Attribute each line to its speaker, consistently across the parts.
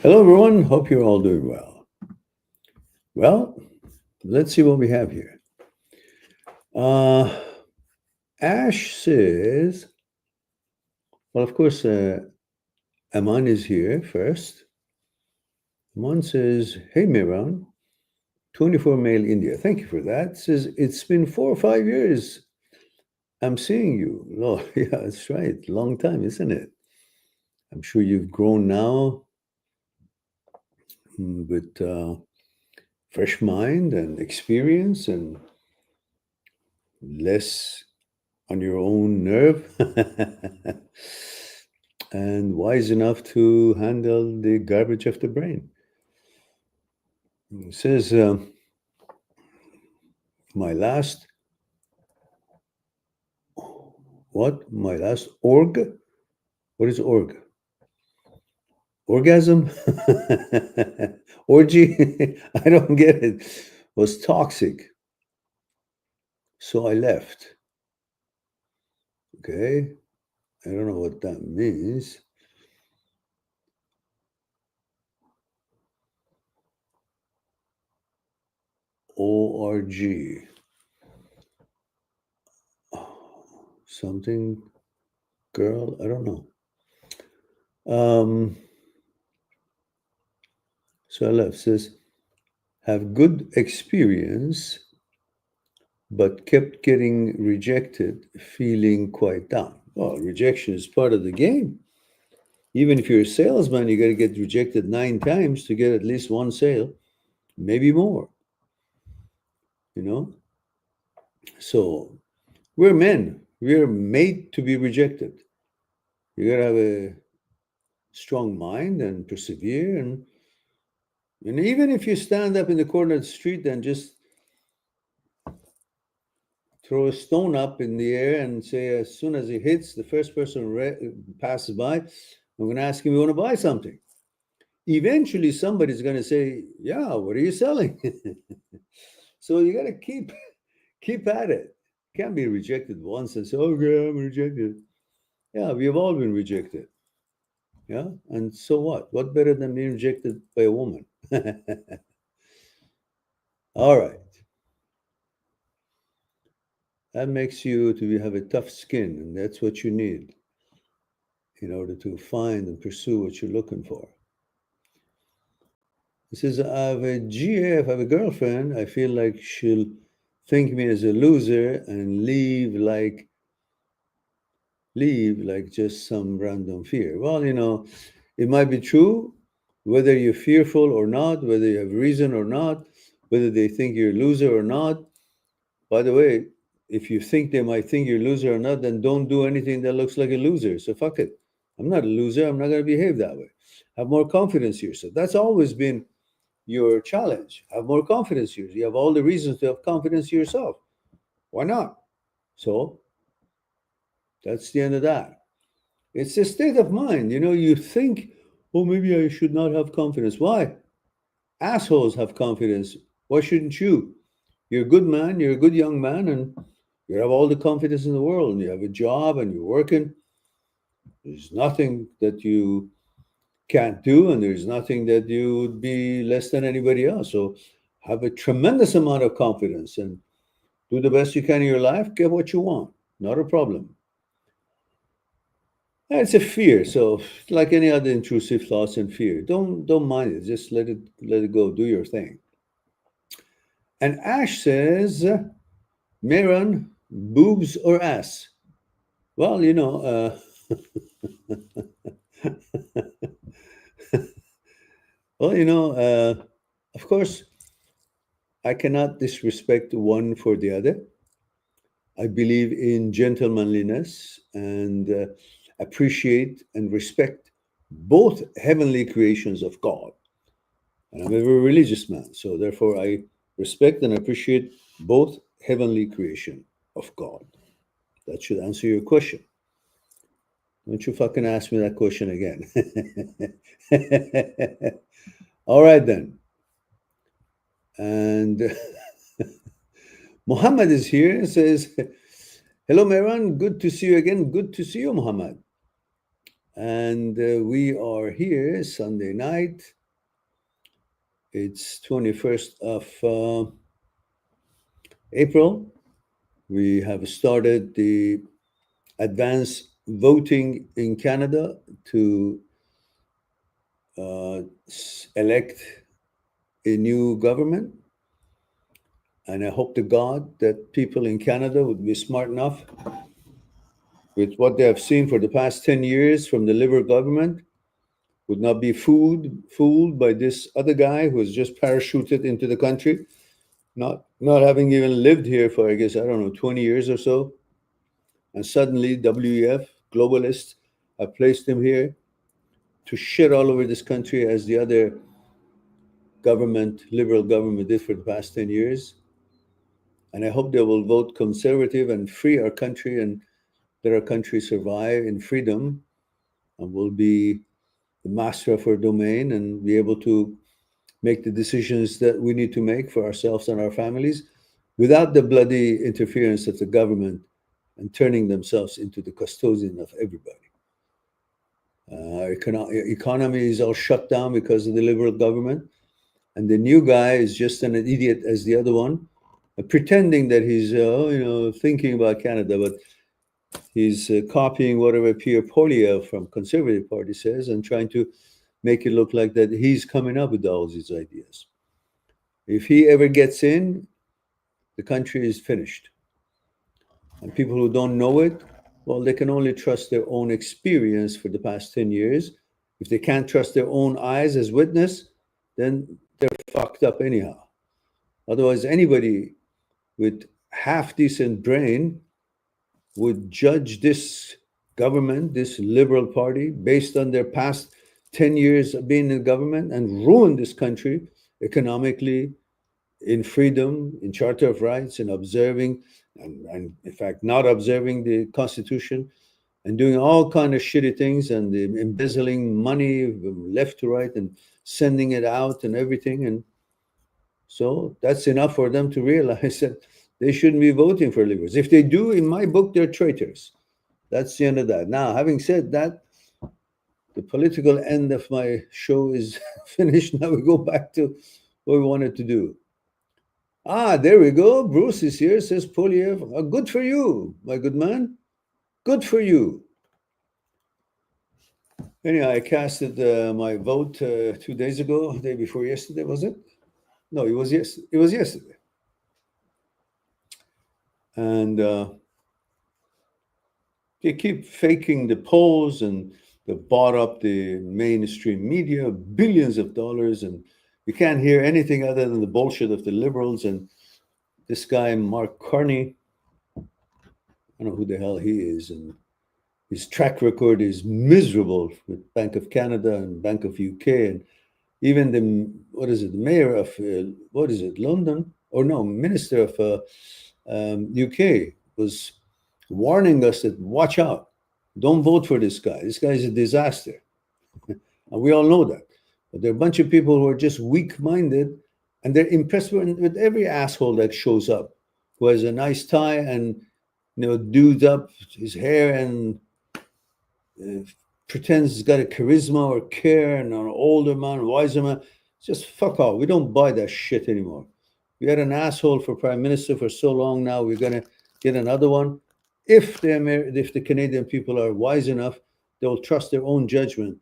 Speaker 1: Hello, everyone. Hope you're all doing well. Well, let's see what we have here. Ash says, well, of course, Aman is here first. Aman says, hey, Miran, 24 male India. Thank you for that. Says, it's been 4 or 5 years I'm seeing you. Oh, yeah, that's right. Long time, isn't it? I'm sure you've grown now with fresh mind and experience and less on your own nerve and wise enough to handle the garbage of the brain. It says, my last org? What is org? Orgasm? Orgy? I don't get it. Was toxic. So I left. Okay. I don't know what that means. ORG. Something girl, I don't know. So I left. Says, have good experience, but kept getting rejected, feeling quite down. Well, rejection is part of the game. Even if you're a salesman, you got to get rejected 9 times to get at least 1 sale, maybe more. You know? So we're men. We're made to be rejected. You got to have a strong mind and persevere. And even if you stand up in the corner of the street and just throw a stone up in the air and say, as soon as it hits, the first person passes by, I'm going to ask him, you want to buy something? Eventually, somebody's going to say, yeah, what are you selling? So you got to keep at it. Can't be rejected once and say, okay, I'm rejected. Yeah, we've all been rejected. Yeah, and so what? What better than being rejected by a woman? All right. That makes you to have a tough skin, and that's what you need in order to find and pursue what you're looking for. It says, I have a GA, if I have a girlfriend, I feel like she'll think me as a loser and leave like just some random fear. Well, it might be true, whether you're fearful or not, whether you have reason or not, whether they think you're a loser or not. By the way, if you think they might think you're a loser or not, then don't do anything that looks like a loser. So fuck it. I'm not a loser. I'm not going to behave that way. Have more confidence in yourself. That's always been your challenge. Have more confidence. You have all the reasons to have confidence in yourself. Why not? So that's the end of that. It's a state of mind. You think, oh, maybe I should not have confidence. Why? Assholes have confidence. Why shouldn't you? You're a good man, you're a good young man, and you have all the confidence in the world, and you have a job, and you're working. There's nothing that you can't do, and there's nothing that you would be less than anybody else. So have a tremendous amount of confidence and do the best you can in your life, get what you want. Not a problem. It's a fear. So like any other intrusive thoughts and fear, don't mind it. Just let it go. Do your thing. And Ash says, Meron, boobs or ass? Well, well, of course, I cannot disrespect one for the other. I believe in gentlemanliness and appreciate and respect both heavenly creations of God. And I'm a very religious man, so therefore I respect and appreciate both heavenly creation of God. That should answer your question. Don't you fucking ask me that question again. All right then. And Muhammad is here and says, hello, Meran. Good to see you again. Good to see you, Muhammad. And we are here Sunday night. It's 21st of April. We have started the advance voting in Canada to elect a new government. And I hope to God that people in Canada would be smart enough with what they have seen for the past 10 years from the Liberal government, would not be fooled by this other guy who has just parachuted into the country, not having even lived here for, I guess, I don't know, 20 years or so. And suddenly WEF, globalists, have placed him here to shit all over this country as the other government, Liberal government, did for the past 10 years. And I hope they will vote conservative and free our country and let our country survive in freedom, and we'll be the master of our domain and be able to make the decisions that we need to make for ourselves and our families without the bloody interference of the government and turning themselves into the custodian of everybody. Economy is all shut down because of the Liberal government, and the new guy is just an idiot as the other one, pretending that he's thinking about Canada, but he's copying whatever Pierre Poilievre from Conservative Party says and trying to make it look like that he's coming up with all these ideas. If he ever gets in, the country is finished. And people who don't know it, well, they can only trust their own experience for the past 10 years. If they can't trust their own eyes as witness, then they're fucked up anyhow. Otherwise, anybody with half-decent brain would judge this government, this Liberal Party, based on their past 10 years of being in government and ruin this country economically, in freedom, in Charter of Rights, in observing, and in fact, not observing the Constitution, and doing all kind of shitty things and embezzling money left to right and sending it out and everything. And so that's enough for them to realize that they shouldn't be voting for Liberals. If they do, in my book, they're traitors. That's the end of that. Now, having said that, the political end of my show is finished. Now we go back to what we wanted to do. There we go. Bruce is here, says Poilievre. Good for you, my good man. Good for you. Anyhow, I casted my vote 2 days ago, the day before yesterday, was it? No, it was yesterday. And they keep faking the polls, and they bought up the mainstream media, billions of dollars, and you can't hear anything other than the bullshit of the Liberals. And this guy, Mark Carney, I don't know who the hell he is, and his track record is miserable with Bank of Canada and Bank of UK. And Even the, what is it, the mayor of, what is it, London? Or no, minister of UK was warning us that watch out, don't vote for this guy. This guy is a disaster. And we all know that. But there are a bunch of people who are just weak minded and they're impressed with every asshole that shows up who has a nice tie and, dudes up his hair and uh, pretends he's got a charisma or care and an older man, a wiser man. Just fuck off. We don't buy that shit anymore. We had an asshole for prime minister for so long now. We're gonna get another one. If the Canadian people are wise enough, they'll trust their own judgment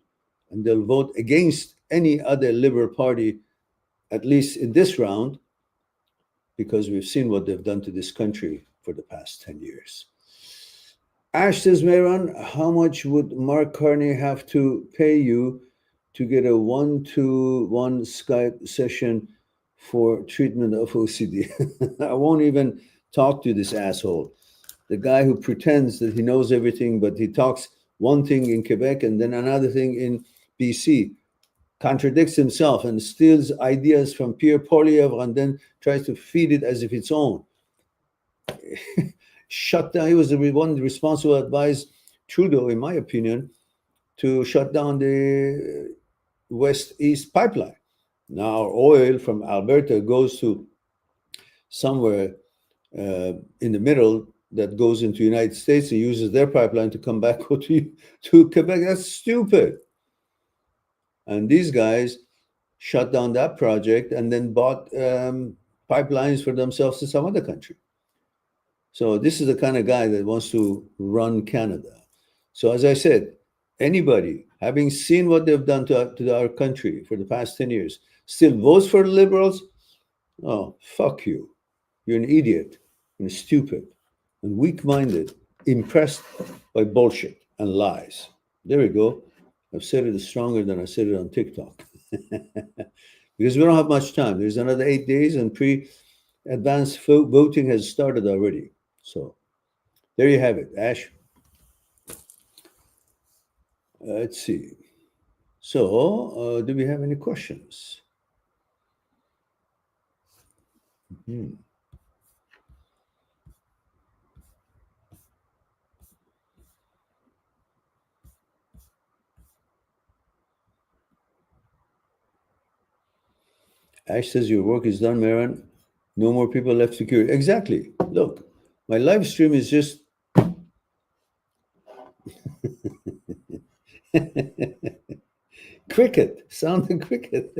Speaker 1: and they'll vote against any other Liberal Party, at least in this round, because we've seen what they've done to this country for the past 10 years. Ash says, Mehran, how much would Mark Carney have to pay you to get a 1-to-1 Skype session for treatment of OCD? I won't even talk to this asshole. The guy who pretends that he knows everything, but he talks one thing in Quebec and then another thing in BC, contradicts himself and steals ideas from Pierre Poilievre and then tries to feed it as if it's own. Shut down. He was the one responsible to advise Trudeau, in my opinion, to shut down the West-East pipeline. Now oil from Alberta goes to somewhere in the middle that goes into the United States and uses their pipeline to come back to Quebec. That's stupid. And these guys shut down that project and then bought pipelines for themselves to some other country. So this is the kind of guy that wants to run Canada. So as I said, anybody having seen what they've done to our country for the past 10 years still votes for the Liberals, oh, fuck you. You're an idiot and stupid and weak-minded, impressed by bullshit and lies. There we go. I've said it stronger than I said it on TikTok. Because we don't have much time. There's another 8 days and advanced voting has started already. So there you have it, Ash. Let's see. So do we have any questions? Mm-hmm. Ash says your work is done, Mehran. No more people left to cure. Exactly. Look, my live stream is just cricket, sound of cricket.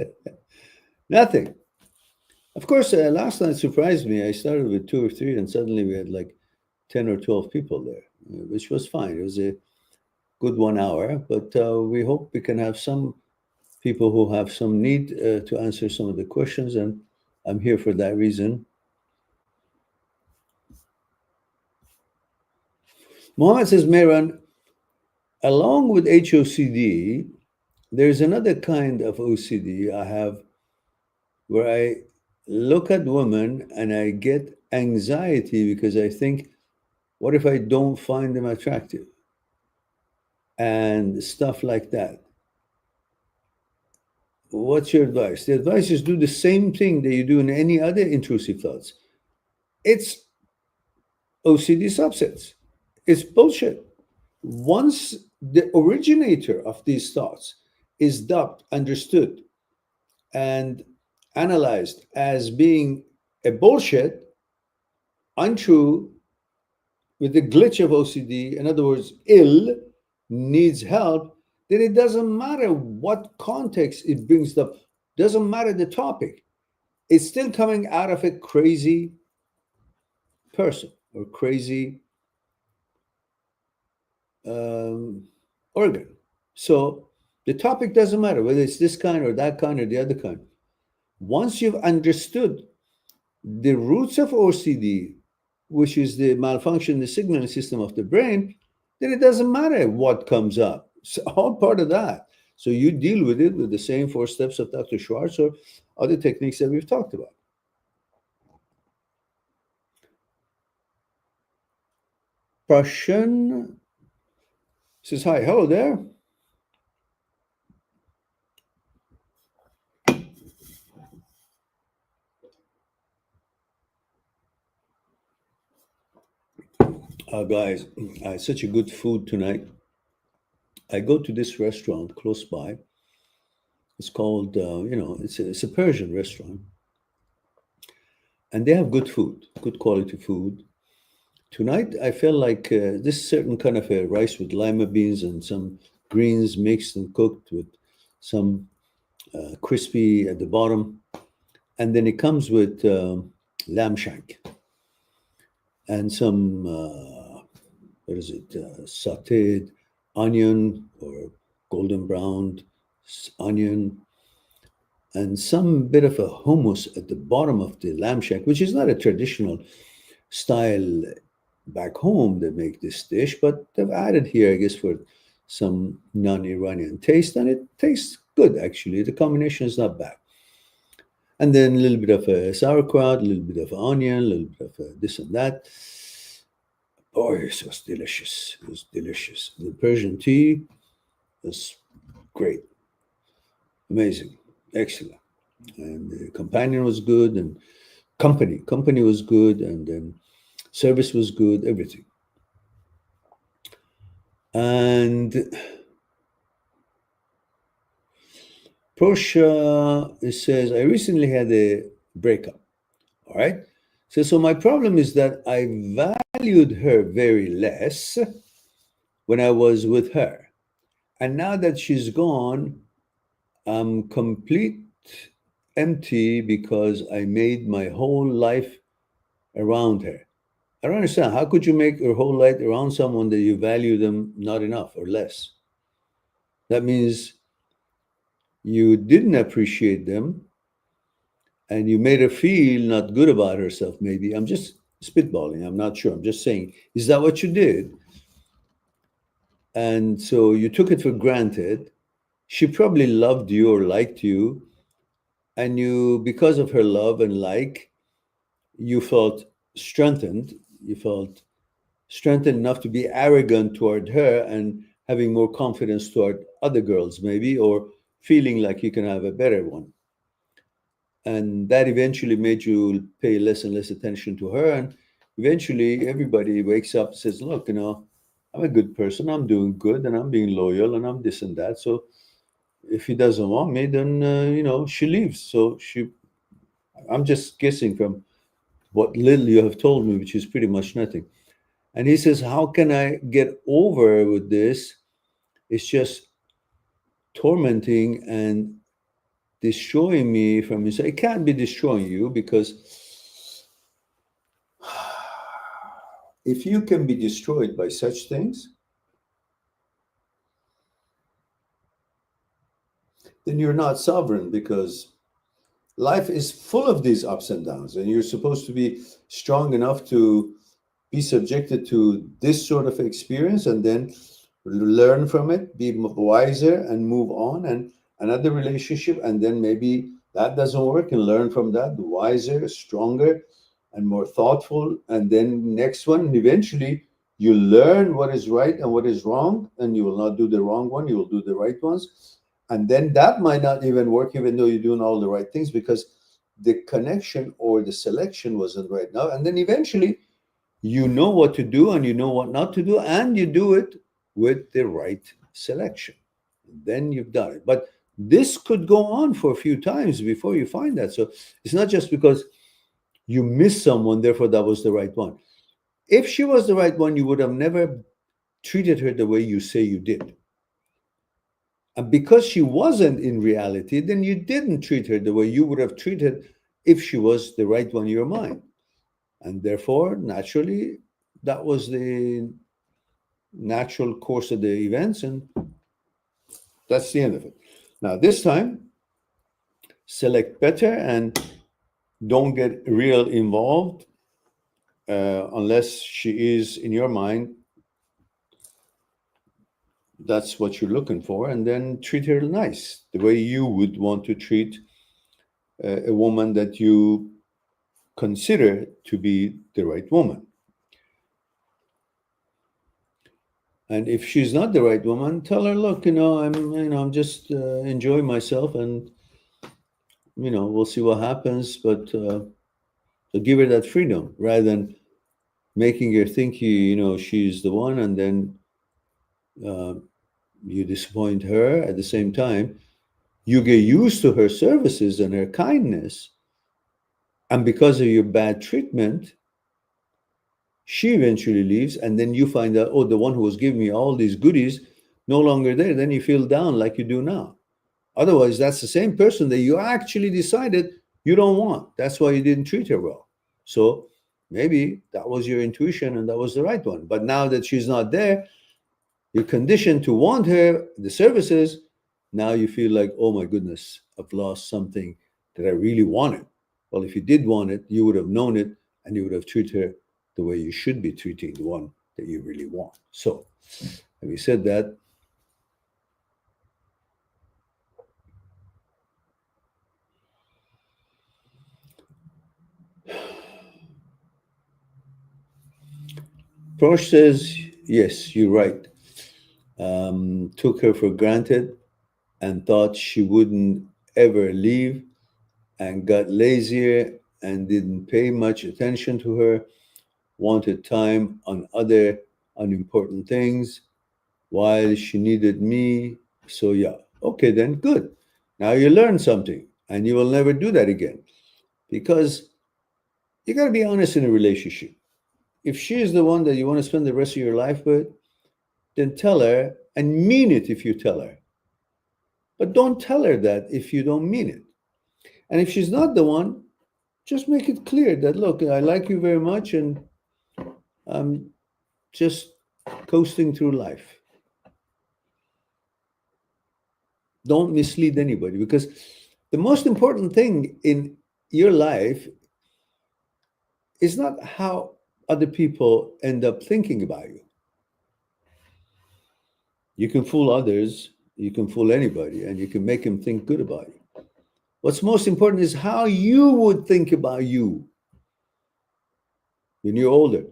Speaker 1: Nothing. Of course, last night surprised me. I started with 2 or 3, and suddenly we had like 10 or 12 people there, which was fine. It was a good 1 hour, but we hope we can have some people who have some need to answer some of the questions, and I'm here for that reason. Mohammed says, Mehran, along with HOCD, there's another kind of OCD I have where I look at women and I get anxiety because I think, what if I don't find them attractive? And stuff like that. What's your advice? The advice is do the same thing that you do in any other intrusive thoughts. It's OCD subsets. It's bullshit. Once the originator of these thoughts is dubbed, understood, and analyzed as being a bullshit, untrue, with the glitch of OCD, in other words, ill, needs help, then it doesn't matter what context it brings up, doesn't matter the topic. It's still coming out of a crazy person or crazy organ. So the topic doesn't matter whether it's this kind or that kind or the other kind. Once you've understood the roots of OCD, which is the malfunction in the signaling system of the brain, then it doesn't matter what comes up. It's all part of that. So you deal with it with the same 4 steps of Dr. Schwartz or other techniques that we've talked about. Prashan says, hi, hello there. Guys, I had such a good food tonight. I go to this restaurant close by. It's called, it's a Persian restaurant, and they have good food, good quality food. Tonight, I felt like this certain kind of a rice with lima beans and some greens mixed and cooked with some crispy at the bottom, and then it comes with lamb shank and some what is it, sautéed onion or golden browned onion, and some bit of a hummus at the bottom of the lamb shank, which is not a traditional style back home. They make this dish, but they've added here, I guess, for some non-Iranian taste, and it tastes good actually. The combination is not bad. And then a little bit of a sauerkraut, a little bit of onion, a little bit of this and that. Boy, it was delicious. It was delicious. The Persian tea was great, amazing, excellent. And the companion was good, and company was good, and then service was good, everything. And Portia, it says, I recently had a breakup. All right. So my problem is that I valued her very less when I was with her. And now that she's gone, I'm complete empty because I made my whole life around her. I don't understand. How could you make your whole life around someone that you value them not enough or less? That means you didn't appreciate them and you made her feel not good about herself, maybe. I'm just spitballing. I'm not sure. I'm just saying, is that what you did? And so you took it for granted. She probably loved you or liked you. And you, because of her love and like, you felt strengthened. You felt strengthened enough to be arrogant toward her and having more confidence toward other girls, maybe, or feeling like you can have a better one. And that eventually made you pay less and less attention to her. And eventually everybody wakes up and says, look, I'm a good person, I'm doing good, and I'm being loyal, and I'm this and that. So if he doesn't want me, then, she leaves. So I'm just guessing from what little you have told me, which is pretty much nothing. And he says, how can I get over with this? It's just tormenting and destroying me from inside. It can't be destroying you, because if you can be destroyed by such things, then you're not sovereign, because life is full of these ups and downs, and you're supposed to be strong enough to be subjected to this sort of experience and then learn from it, be wiser, and move on, and another relationship, and then maybe that doesn't work, and learn from that, wiser, stronger, and more thoughtful, and then next one, and eventually you learn what is right and what is wrong, and you will not do the wrong one, you will do the right ones. And then that might not even work, even though you're doing all the right things, because the connection or the selection wasn't right now. And then eventually you know what to do and you know what not to do, and you do it with the right selection. Then you've done it. But this could go on for a few times before you find that. So it's not just because you miss someone, therefore that was the right one. If she was the right one, you would have never treated her the way you say you did. And because she wasn't in reality, then you didn't treat her the way you would have treated if she was the right one in your mind. And therefore, naturally, that was the natural course of the events, and that's the end of it. Now, this time, select better and don't get real involved unless she is, in your mind, that's what you're looking for, and then treat her nice, the way you would want to treat a woman that you consider to be the right woman. And if she's not the right woman, tell her, look, I'm just enjoying myself, and we'll see what happens. But give her that freedom rather than making her think she's the one, and then uh, you disappoint her. At the same time, you get used to her services and her kindness, and because of your bad treatment, she eventually leaves, and then you find out, oh, the one who was giving me all these goodies no longer there. Then you feel down like you do now. Otherwise, that's the same person that you actually decided you don't want. That's why you didn't treat her well. So maybe that was your intuition and that was the right one. But now that she's not there, you're conditioned to want her, the services. Now you feel like, oh my goodness, I've lost something that I really wanted. Well, if you did want it, you would have known it, and you would have treated her the way you should be treating the one that you really want. So, having said that, Prosh says, yes, you're right. Took her for granted and thought she wouldn't ever leave, and got lazier and didn't pay much attention to her, wanted time on other unimportant things while she needed me. So, yeah, okay, then good. Now you learn something, and you will never do that again, because you got to be honest in a relationship. If she is the one that you want to spend the rest of your life with, then tell her, and mean it if you tell her. But don't tell her that if you don't mean it. And if she's not the one, just make it clear that, look, I like you very much, and I'm just coasting through life. Don't mislead anybody, because the most important thing in your life is not how other people end up thinking about you. You can fool others, you can fool anybody, and you can make them think good about you. What's most important is how you would think about you when you're older,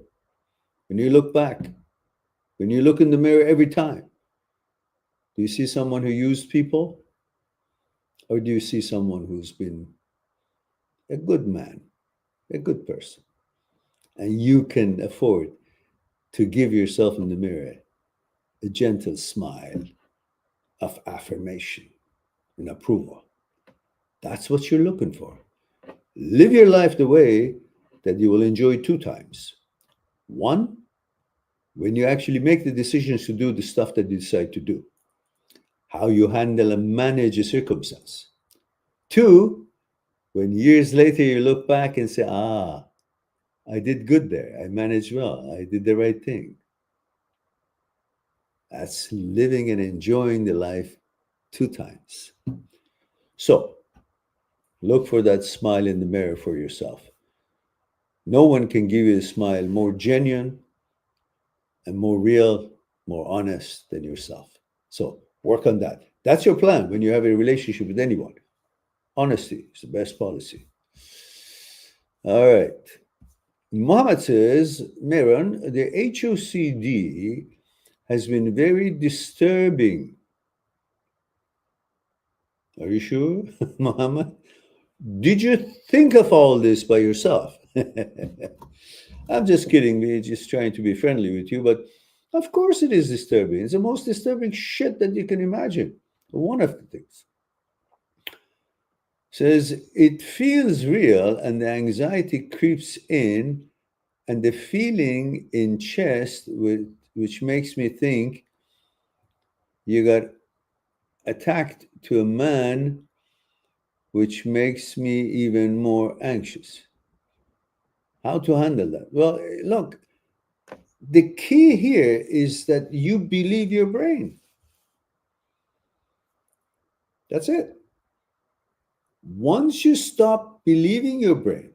Speaker 1: when you look back, when you look in the mirror every time. Do you see someone who used people? Or do you see someone who's been a good man, a good person? And you can afford to give yourself in the mirror a gentle smile of affirmation and approval. That's what you're looking for. Live your life the way that you will enjoy two times. One, when you actually make the decisions to do the stuff that you decide to do, how you handle and manage a circumstance. Two, when years later you look back and say, I did good there. I managed well. I did the right thing. That's living and enjoying the life two times. So look for that smile in the mirror for yourself. No one can give you a smile more genuine and more real, more honest than yourself. So work on that. That's your plan when you have a relationship with anyone. Honesty is the best policy. All right. Mohammed says, Meron, the HOCD has been very disturbing. Are you sure, Mohammed? Did you think of all this by yourself? I'm just kidding. We're just trying to be friendly with you. But of course, it is disturbing. It's the most disturbing shit that you can imagine. One of the things says it feels real, and the anxiety creeps in, and the feeling in chest, which makes me think you got attacked to a man, which makes me even more anxious. How to handle that? Well, look, the key here is that you believe your brain. That's it. Once you stop believing your brain,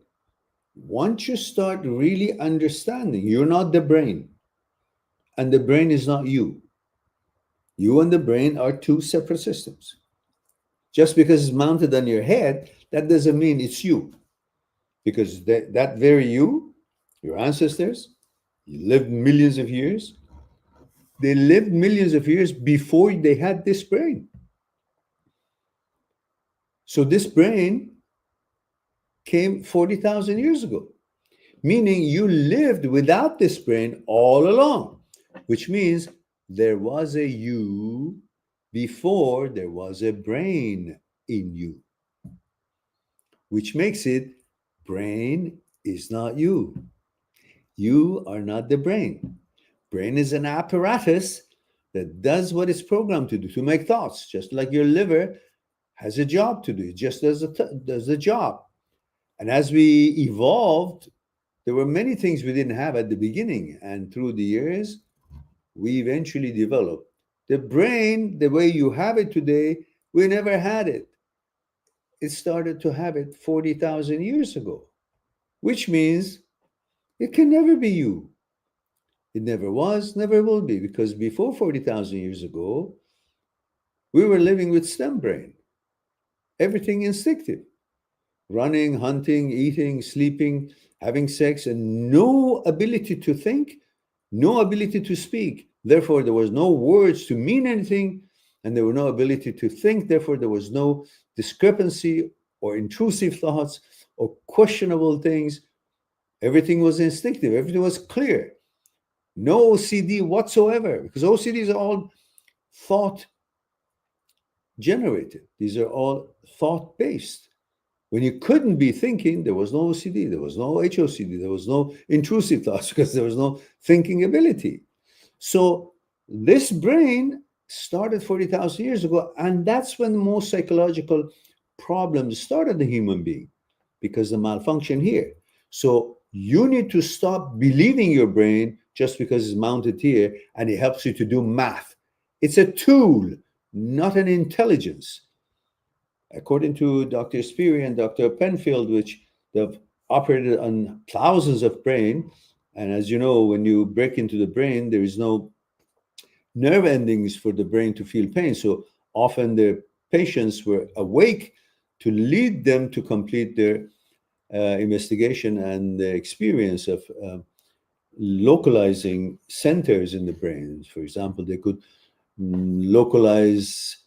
Speaker 1: once you start really understanding you're not the brain, and the brain is not you, you and the brain are two separate systems. Just because it's mounted on your head, that doesn't mean it's you. Because that very you, your ancestors, lived millions of years. They lived millions of years before they had this brain. So this brain came 40,000 years ago. meaning you lived without this brain all along, which means there was a you before there was a brain in you, which makes it brain is not you. You are not the brain. Brain is an apparatus that does what it's programmed to do, to make thoughts, just like your liver has a job to do. It just does the job. And as we evolved, there were many things we didn't have at the beginning. And through the years, we eventually developed. The brain, the way you have it today, we never had it. It started to have it 40,000 years ago, which means it can never be you. It never was, never will be, because before 40,000 years ago, we were living with stem brain, everything instinctive, running, hunting, eating, sleeping, having sex, and no ability to think, no ability to speak. Therefore, there was no words to mean anything, and there was no ability to think. Therefore, there was no discrepancy or intrusive thoughts or questionable things. Everything was instinctive, everything was clear. No OCD whatsoever, because OCDs are all thought generated. These are all thought based. When you couldn't be thinking, there was no OCD, there was no HOCD, there was no intrusive thoughts because there was no thinking ability. So this brain started 40,000 years ago, and that's when most psychological problems started the human being, because the malfunction here. So you need to stop believing your brain just because it's mounted here and it helps you to do math. It's a tool, not an intelligence. According to Dr. Speary and Dr. Penfield, which they've operated on thousands of brain, and as you know, when you break into the brain, there is no nerve endings for the brain to feel pain. So often the patients were awake to lead them to complete their investigation and the experience of localizing centers in the brain. For example, they could localize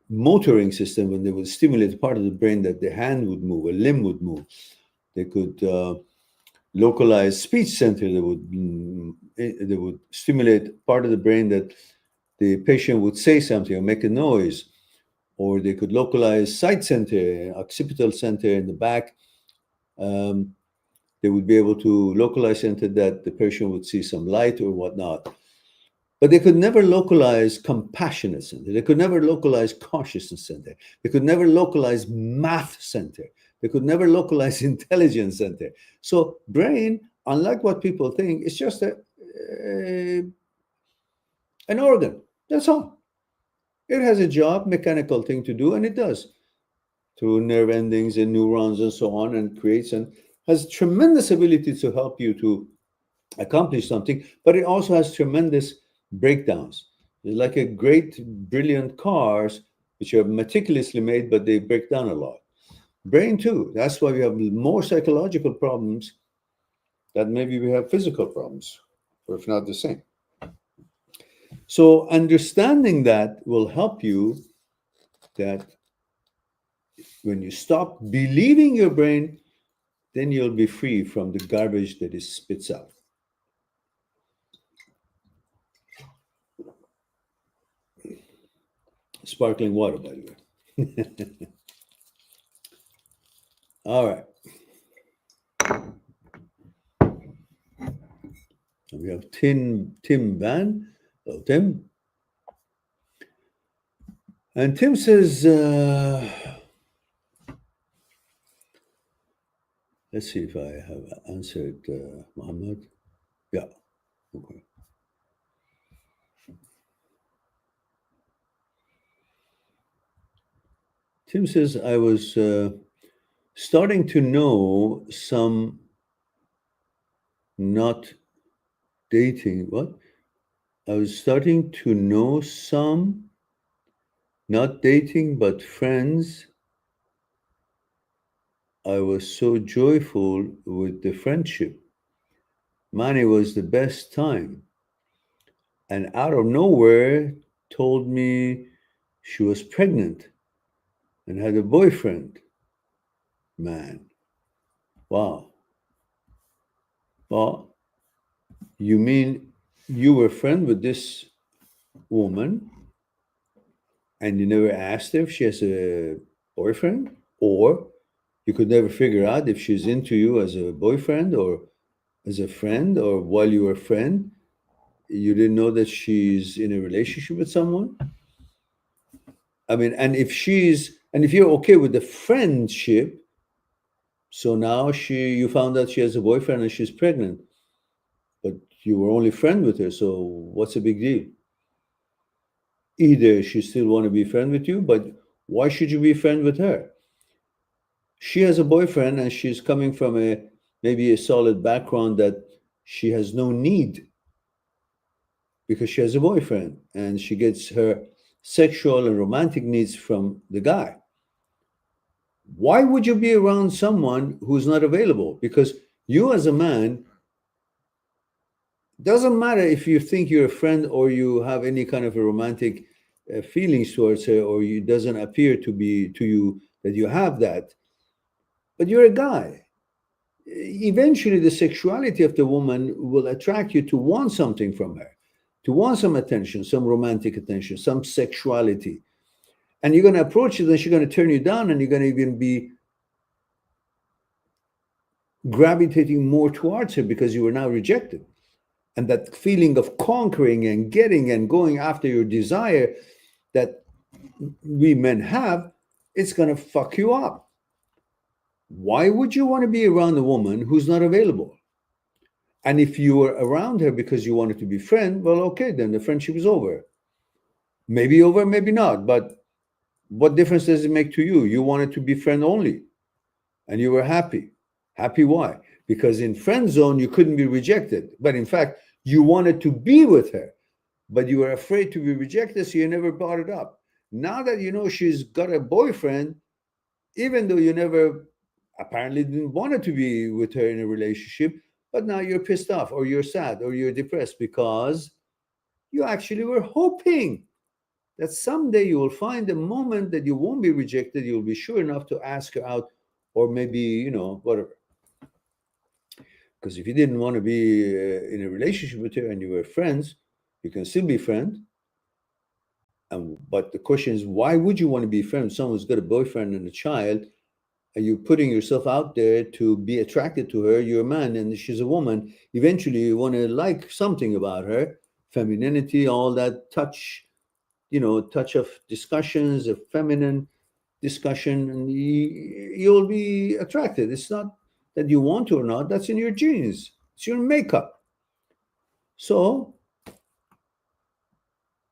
Speaker 1: motoring system when they would stimulate part of the brain that the hand would move, a limb would move. They could localize speech center that would stimulate part of the brain that the patient would say something or make a noise. Or they could localize sight center, occipital center in the back. They would be able to localize center that the patient would see some light or whatnot. But they could never localize compassionate center. They could never localize consciousness center. They could never localize math center. They could never localize intelligence center. So brain, unlike what people think, is just an organ. That's all. It has a job, mechanical thing to do, and it does through nerve endings and neurons and so on, and creates and has tremendous ability to help you to accomplish something, but it also has tremendous breakdowns. It's like a great, brilliant cars, which are meticulously made, but they break down a lot. Brain too. That's why we have more psychological problems than maybe we have physical problems, or if not the same. So understanding that will help you that when you stop believing your brain, then you'll be free from the garbage that it spits out. Sparkling water, by the way. All right. We have Tim Van. Hello, Tim. And Tim says, let's see if I have answered Muhammad. Yeah. Okay. Tim says, I was starting to know some not dating. What? I was starting to know some not dating, but friends. I was so joyful with the friendship. Money was the best time. And out of nowhere, told me she was pregnant and had a boyfriend. Man, wow. Well, you mean you were friend with this woman and you never asked her if she has a boyfriend? Or you could never figure out if she's into you as a boyfriend or as a friend, or while you were a friend, you didn't know that she's in a relationship with someone? I mean, and if you're okay with the friendship, so now you found out she has a boyfriend and she's pregnant, but you were only friend with her, so what's the big deal? Either she still want to be friend with you, but why should you be friend with her? She has a boyfriend and she's coming from maybe a solid background that she has no need, because she has a boyfriend and she gets her sexual and romantic needs from the guy. Why would you be around someone who's not available? Because you as a man, doesn't matter if you think you're a friend or you have any kind of a romantic feelings towards her, or it doesn't appear to be to you that you have that, but you're a guy. Eventually the sexuality of the woman will attract you to want something from her, to want some attention, some romantic attention, some sexuality. And you're going to approach it and she's going to turn you down, and you're going to even be gravitating more towards her because you were now rejected. And that feeling of conquering and getting and going after your desire that we men have, it's going to fuck you up. Why would you want to be around a woman who's not available? And if you were around her because you wanted to be friend, well, okay, then the friendship is over. Maybe over, maybe not. But what difference does it make to you? You wanted to be friend only, and you were happy. Happy why? Because in friend zone, you couldn't be rejected. But in fact, you wanted to be with her, but you were afraid to be rejected, so you never brought it up. Now that you know she's got a boyfriend, even though you never apparently didn't want to be with her in a relationship, but now you're pissed off or you're sad or you're depressed because you actually were hoping that someday you will find a moment that you won't be rejected. You'll be sure enough to ask her out, or maybe, whatever. Because if you didn't want to be in a relationship with her and you were friends, you can still be friends. But the question is, why would you want to be friends with someone who's got a boyfriend and a child? And you're putting yourself out there to be attracted to her. You're a man and she's a woman. Eventually, you want to like something about her, femininity, all that touch, touch of discussions, a feminine discussion, and you'll be attracted. It's not that you want to or not. That's in your genes. It's your makeup. So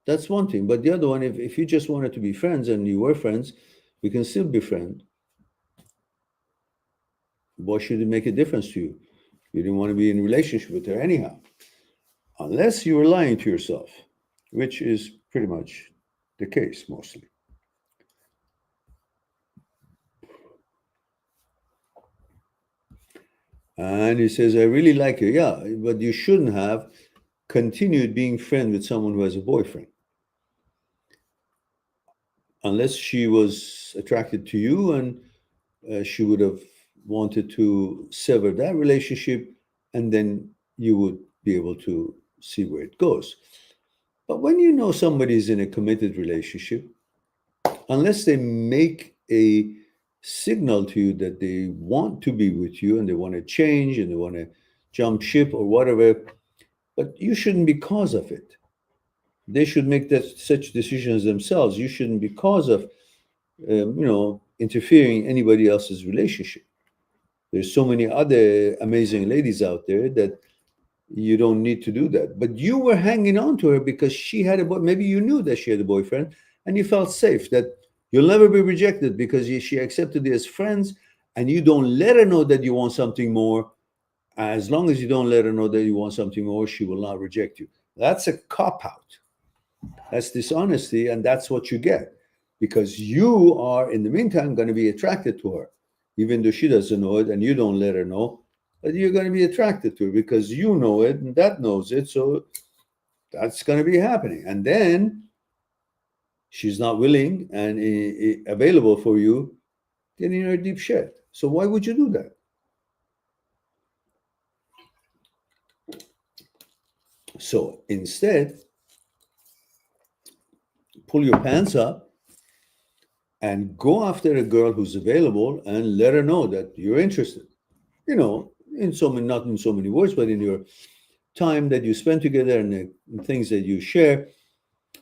Speaker 1: that's one thing. But the other one, if you just wanted to be friends and you were friends, we can still be friends. Why should it make a difference to you? You didn't want to be in a relationship with her anyhow. Unless you were lying to yourself, which is pretty much the case mostly. And he says, I really like her. Yeah, but you shouldn't have continued being friends with someone who has a boyfriend. Unless she was attracted to you and she would have wanted to sever that relationship, and then you would be able to see where it goes. But when you know somebody's in a committed relationship, unless they make a signal to you that they want to be with you and they want to change and they want to jump ship or whatever, but you shouldn't be cause of it. They should make such decisions themselves. You shouldn't be cause of, interfering in anybody else's relationship. There's so many other amazing ladies out there that you don't need to do that. But you were hanging on to her because she had maybe you knew that she had a boyfriend and you felt safe that you'll never be rejected because she accepted you as friends, and you don't let her know that you want something more. As long as you don't let her know that you want something more, she will not reject you. That's a cop-out. That's dishonesty, and that's what you get. Because you are, in the meantime, going to be attracted to her, even though she doesn't know it and you don't let her know. But you're going to be attracted to her because you know it and that knows it. So that's going to be happening. And then she's not willing and available for you, then you're in a deep shit. So why would you do that? So instead, pull your pants up and go after a girl who's available and let her know that you're interested. You know, in so many, not in so many words, but in your time that you spend together and the things that you share,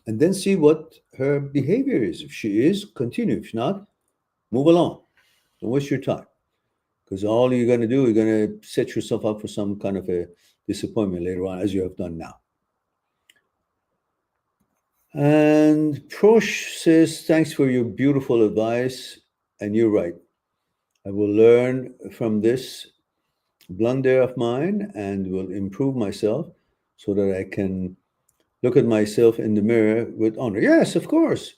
Speaker 1: and then see what her behavior is. If she is, continue. If not, move along. Don't waste your time. Because all you're going to do, you're going to set yourself up for some kind of a disappointment later on, as you have done now. And Prosh says, thanks for your beautiful advice. And you're right. I will learn from this blunder of mine and will improve myself so that I can look at myself in the mirror with honor. Yes, of course.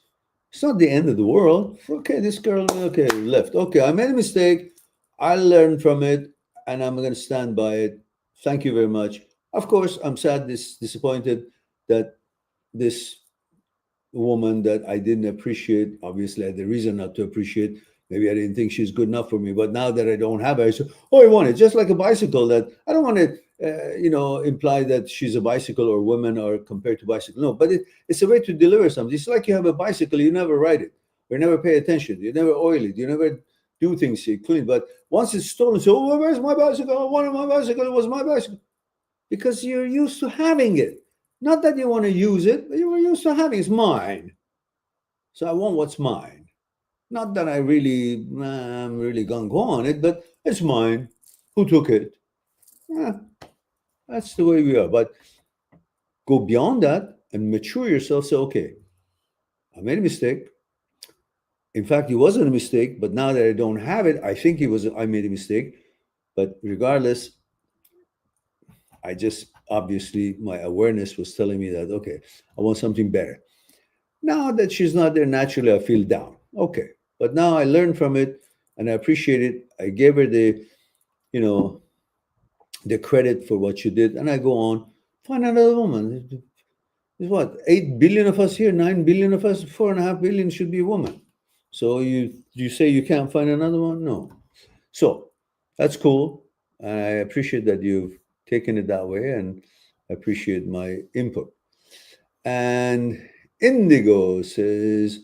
Speaker 1: It's not the end of the world. Okay, this girl, okay, left. Okay, I made a mistake. I learned from it and I'm going to stand by it. Thank you very much. Of course, I'm sad, disappointed that this woman that I didn't appreciate, obviously I had the reason not to appreciate. Maybe I didn't think she's good enough for me, but now that I don't have her, I say, oh, I want it. Just like a bicycle, that I don't want to, imply that she's a bicycle or women are compared to bicycle. No, but it's a way to deliver something. It's like you have a bicycle, you never ride it, you never pay attention, you never oil it, you never do things clean. But once it's stolen, so oh, where's my bicycle? I wanted my bicycle. It was my bicycle. Because you're used to having it. Not that you want to use it, but you were used to having it. It's mine. So I want what's mine. Not that I'm really gung-ho on it, but it's mine. Who took it? That's the way we are. But go beyond that and mature yourself. Say, okay, I made a mistake. In fact, it wasn't a mistake, but now that I don't have it, I think I made a mistake. But regardless, I just, obviously, my awareness was telling me that, okay, I want something better. Now that she's not there, naturally, I feel down. Okay. But now I learned from it and I appreciate it. I gave her the credit for what she did. And I go on, find another woman. There's what, 8 billion of us here, 9 billion of us, 4.5 billion should be a woman. So you say you can't find another one? No. So that's cool. I appreciate that you've taken it that way and I appreciate my input. And Indigo says,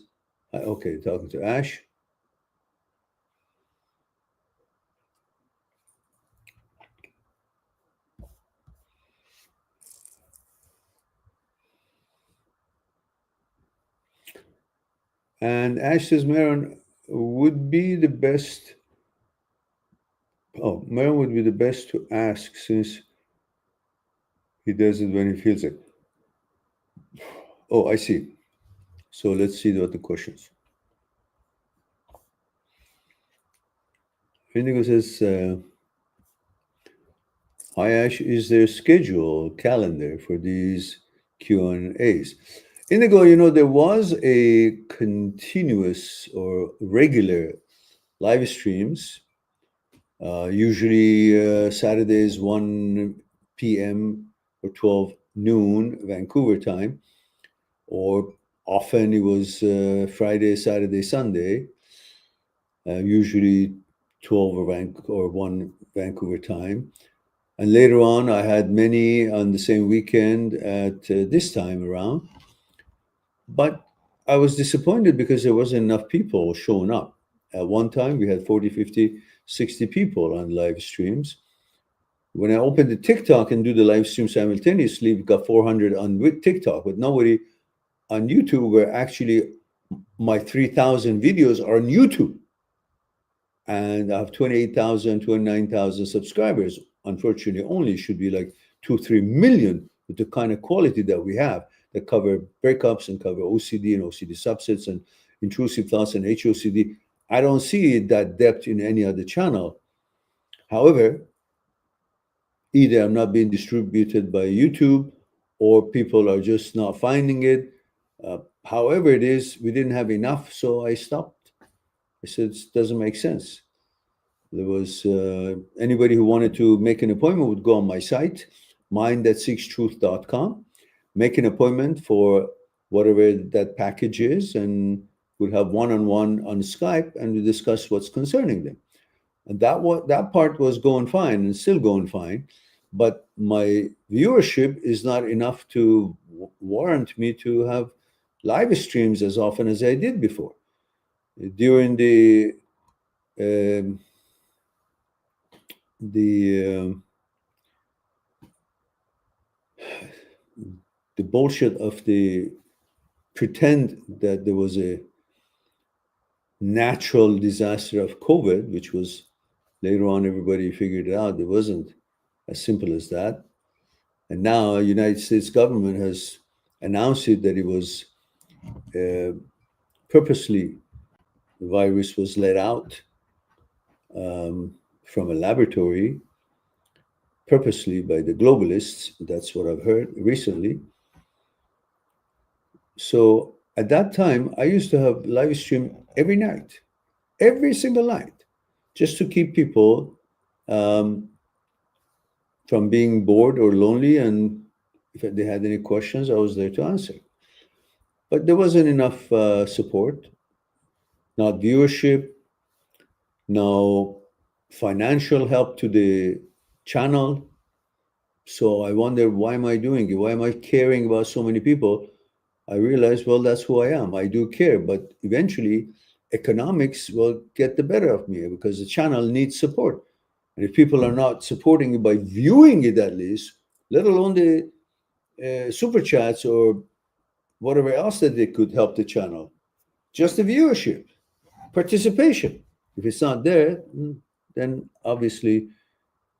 Speaker 1: okay, talking to Ash. And Ash says, Maron would be the best. Oh, Maron would be the best to ask since he does it when he feels it. Oh, I see. So let's see what the questions. Indigo says, hi Ash, is there a schedule calendar for these Q&As? Indigo, there was a continuous or regular live streams, usually Saturdays 1 p.m. or 12 noon Vancouver time, or often it was Friday, Saturday, Sunday, usually 12 or 1 Vancouver time. And later on, I had many on the same weekend at this time around. But I was disappointed because there wasn't enough people showing up. At one time, we had 40, 50, 60 people on live streams. When I opened the TikTok and do the live stream simultaneously, we got 400 on TikTok, but nobody on YouTube, where actually my 3,000 videos are on YouTube. And I have 28,000, 29,000 subscribers. Unfortunately, only should be like 2, 3 million with the kind of quality that we have that cover breakups and cover OCD and OCD subsets and intrusive thoughts and HOCD. I don't see that depth in any other channel. However, either I'm not being distributed by YouTube or people are just not finding it. However it is, we didn't have enough, so I stopped. I said, it doesn't make sense. There was anybody who wanted to make an appointment would go on my site, mind@seekstruth.com, make an appointment for whatever that package is, and we'd have one-on-one on Skype, and we discuss what's concerning them. And that part was going fine and still going fine. but my viewership is not enough to warrant me to have live streams as often as I did before. During um, the the bullshit of the pretend that there was a natural disaster of COVID, which was later on everybody figured it out. It wasn't as simple as that. And now United States government has announced it that it was purposely the virus was let out from a laboratory purposely by the globalists. That's what I've heard recently. So at that time, I used to have live stream every night, every single night, just to keep people from being bored or lonely. And if they had any questions, I was there to answer. But there wasn't enough support, not viewership, no financial help to the channel. So I wonder, why am I doing it? Why am I caring about so many people? I realized, well, that's who I am. I do care, but eventually economics will get the better of me because the channel needs support. And if people are not supporting it by viewing it at least, let alone the super chats or whatever else that they could help the channel, just the viewership, participation. If it's not there, then obviously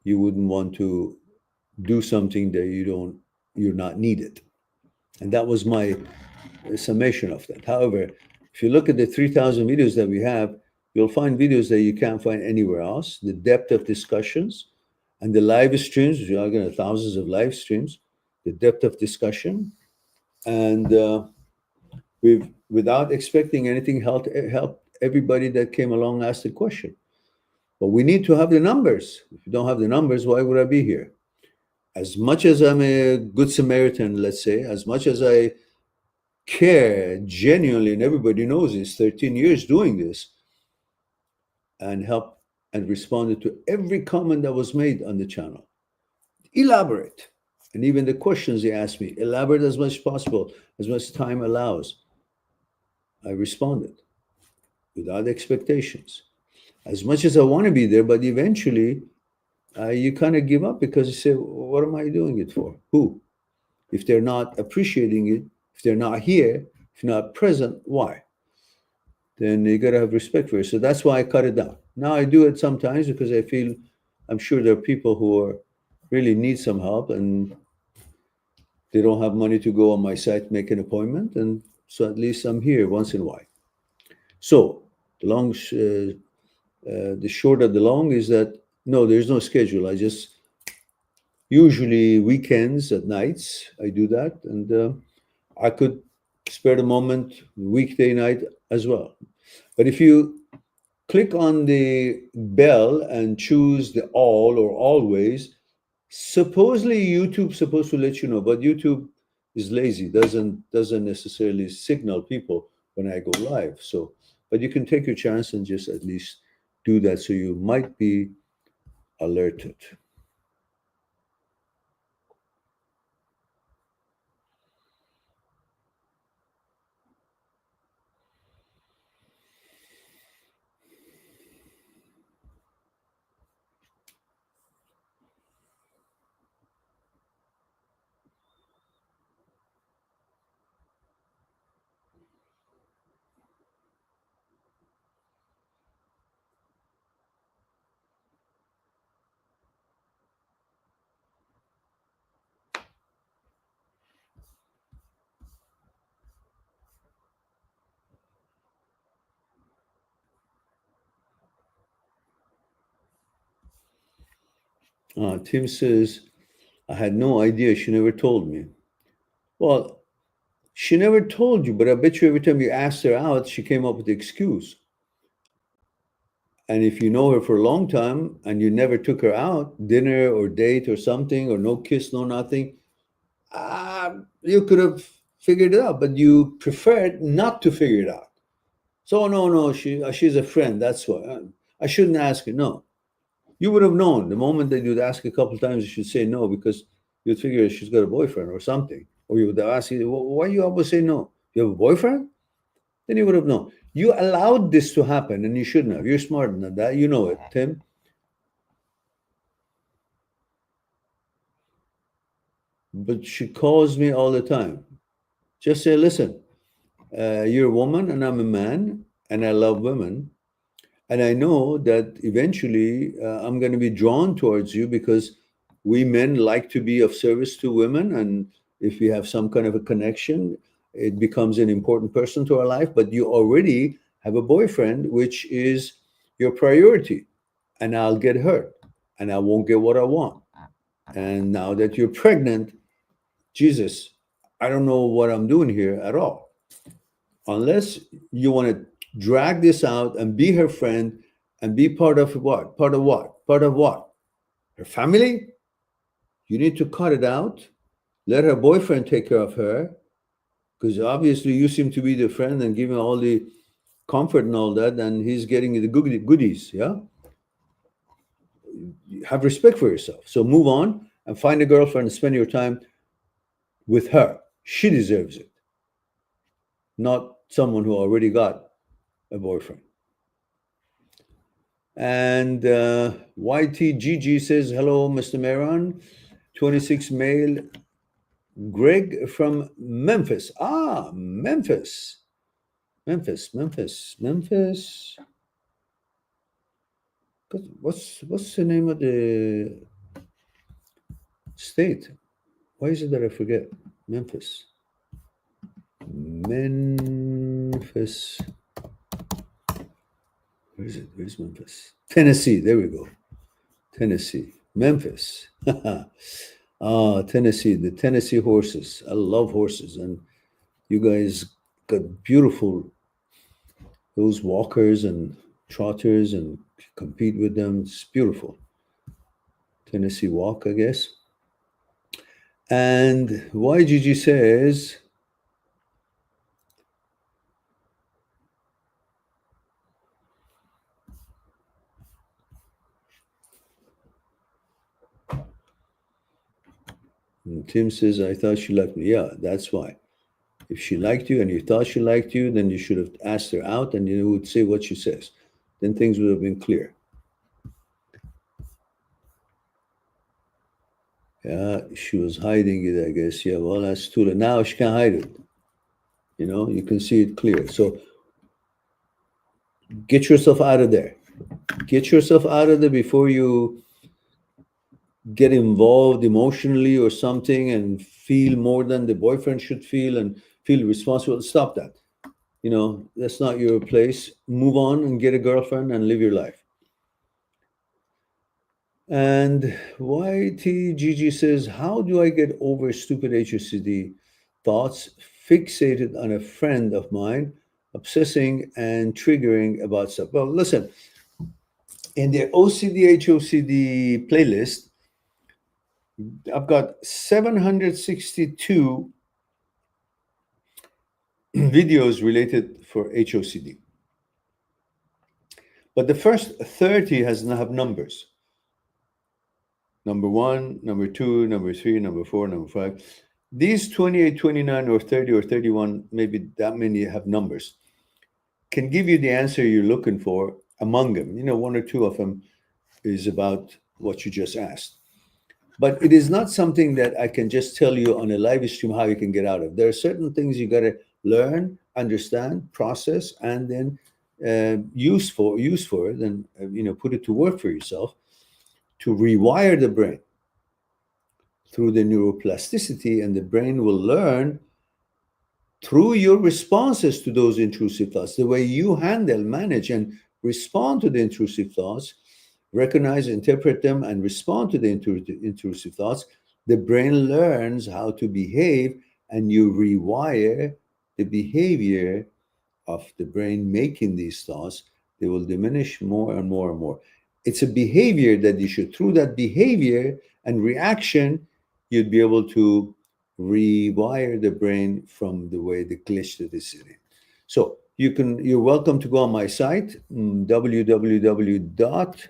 Speaker 1: you wouldn't want to do something that you're not needed. And that was my summation of that. However, if you look at the 3,000 videos that we have, you'll find videos that you can't find anywhere else. The depth of discussions and the live streams, we are going to thousands of live streams, the depth of discussion, and we've, without expecting anything, helped everybody that came along asked the question. But we need to have the numbers. If you don't have the numbers, why would I be here? As much as I'm a good Samaritan, let's say, as much as I care genuinely, and everybody knows this, 13 years doing this, and help and responded to every comment that was made on the channel. Elaborate. And even the questions they asked me, elaborate as much as possible, as much time allows. I responded without expectations. As much as I want to be there, but eventually you kind of give up because you say, what am I doing it for? Who? If they're not appreciating it, if they're not here, if you're not present, why? Then you got to have respect for it. So that's why I cut it down. Now I do it sometimes because I feel, I'm sure there are people who are really need some help and they don't have money to go on my site, make an appointment. And so at least I'm here once in a while. So the long, the short of the long is that, no, there's no schedule. I just, usually weekends at nights, I do that. And I could spare the moment weekday night as well. But if you click on the bell and choose the all or always, supposedly YouTube's supposed to let you know, but YouTube is lazy, doesn't necessarily signal people when I go live. So, but you can take your chance and just at least do that so you might be alerted. Tim says, I had no idea. She never told me. Well, she never told you, but I bet you every time you asked her out, she came up with the excuse. And if you know her for a long time and you never took her out, dinner or date or something, or no kiss, no nothing, you could have figured it out, but you preferred not to figure it out. So no, she's a friend. That's why I shouldn't ask her. No, You would have known the moment that you'd ask a couple times, you should say no, because you'd figure she's got a boyfriend or something. Or you would have asked you, why you always say no? You have a boyfriend? Then you would have known. You allowed this to happen, and you shouldn't have. You're smarter than that. You know it, Tim. But she calls me all the time. Just say, listen, you're a woman and I'm a man, and I love women. And I know that eventually I'm going to be drawn towards you because we men like to be of service to women. And if we have some kind of a connection, it becomes an important person to our life. But you already have a boyfriend, which is your priority. And I'll get hurt and I won't get what I want. And now that you're pregnant, Jesus, I don't know what I'm doing here at all. Unless you want to drag this out and be her friend and be part of what? Part of what? Part of what? Her family? You need to cut it out. Let her boyfriend take care of her, because obviously you seem to be the friend and giving all the comfort and all that, and he's getting the goodies. Yeah. Have respect for yourself. So move on and find a girlfriend and spend your time with her. She deserves it, not someone who already got a boyfriend. And YTGG says, hello, Mr. Mehran, 26 male, Greg from Memphis. Ah, Memphis. Memphis. What's the name of the state? Why is it that I forget? Memphis. Where is it? Where's Memphis? Tennessee. There we go. Tennessee. Memphis. Tennessee. The Tennessee horses. I love horses. And you guys got beautiful, those walkers and trotters, and compete with them. It's beautiful. Tennessee walk, I guess. And YGG says, Tim says, I thought she liked me. Yeah, that's why. If she liked you and you thought she liked you, then you should have asked her out and you would say what she says. Then things would have been clear. Yeah, she was hiding it, I guess. Yeah, well, that's too late. Now she can't hide it. You know, you can see it clear. So get yourself out of there. Get yourself out of there before you get involved emotionally or something and feel more than the boyfriend should feel and feel responsible. Stop that. You know, that's not your place. Move on and get a girlfriend and live your life. And YTGG says, how do I get over stupid HOCD thoughts fixated on a friend of mine, obsessing and triggering about stuff? Well, listen, in the OCD HOCD playlist, I've got 762 videos related for HOCD. But the first 30 have numbers. Number 1, number 2, number 3, number 4, number 5. These 28, 29, or 30, or 31, maybe that many have numbers, can give you the answer you're looking for among them. You know, 1 or 2 of them is about what you just asked. But it is not something that I can just tell you on a live stream how you can get out of. There are certain things you got to learn, understand, process, and then use for it, and put it to work for yourself to rewire the brain through the neuroplasticity, and the brain will learn through your responses to those intrusive thoughts, the way you handle, manage, and respond to the intrusive thoughts, recognize, interpret them, and respond to the intrusive thoughts. The brain learns how to behave, and you rewire the behavior of the brain making these thoughts. They will diminish more and more and more. It's a behavior that you should, through that behavior and reaction, you'd be able to rewire the brain from the way the glitch that is sitting. So you're welcome to go on my site, www.intrusive,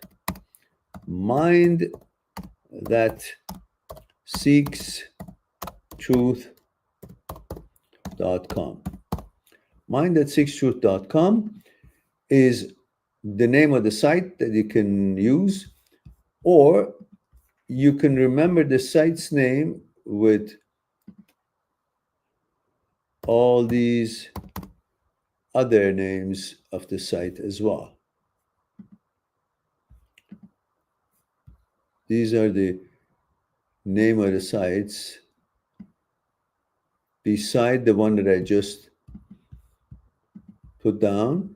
Speaker 1: Mind that seeks truth.com. Mind-that-seeks-truth.com is the name of the site that you can use, or you can remember the site's name with all these other names of the site as well. These are the name of the sites beside the one that I just put down.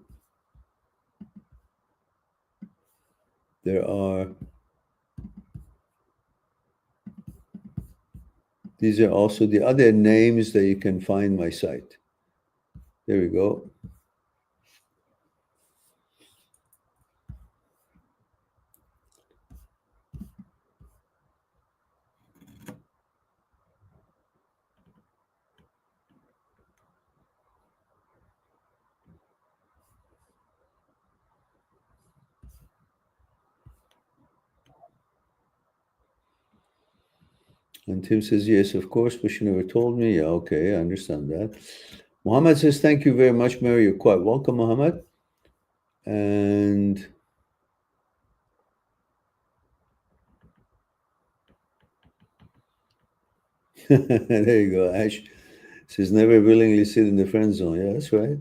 Speaker 1: There are, these are also the other names that you can find my site. There we go. And Tim says, yes, of course, but you never told me. Yeah, okay, I understand that. Mohammed says, thank you very much, Mary. You're quite welcome, Mohammed. And there you go. Ash says, never willingly sit in the friend zone. Yeah, that's right.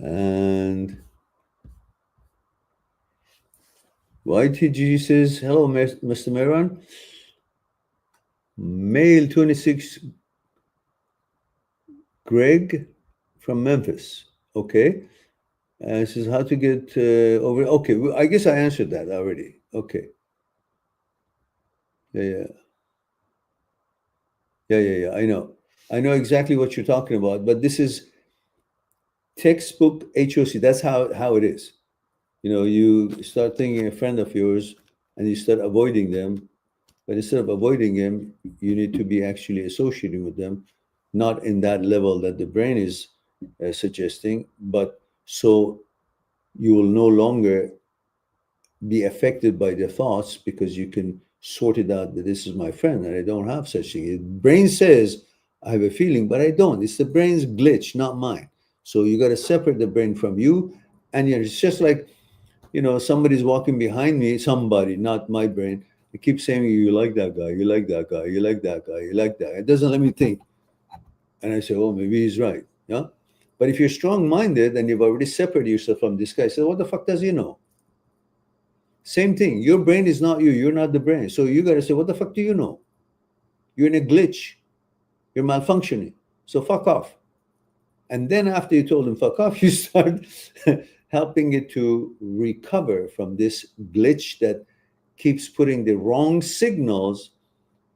Speaker 1: And YTG says, hello, Mr. Meron. Male 26, Greg from Memphis. Okay. This is how to get over. Okay, well, I guess I answered that already. Okay. Yeah. I know. I know exactly what you're talking about, but this is textbook HOC. That's how it is. You know, you start thinking a friend of yours and you start avoiding them, but instead of avoiding them, you need to be actually associating with them, not in that level that the brain is suggesting, but so you will no longer be affected by the thoughts because you can sort it out that this is my friend and I don't have such thing. The brain says I have a feeling, but I don't. It's the brain's glitch, not mine. So you got to separate the brain from you. And it's just like, you know, somebody's walking behind me, somebody, not my brain. It keeps saying, you like that guy, you like that guy, you like that guy, you like that. It doesn't let me think. And I say, oh, maybe he's right. Yeah. But if you're strong-minded and you've already separated yourself from this guy, say, what the fuck does he know? Same thing. Your brain is not you. You're not the brain. So you got to say, what the fuck do you know? You're in a glitch. You're malfunctioning. So fuck off. And then after you told him fuck off, you start helping it to recover from this glitch that keeps putting the wrong signals,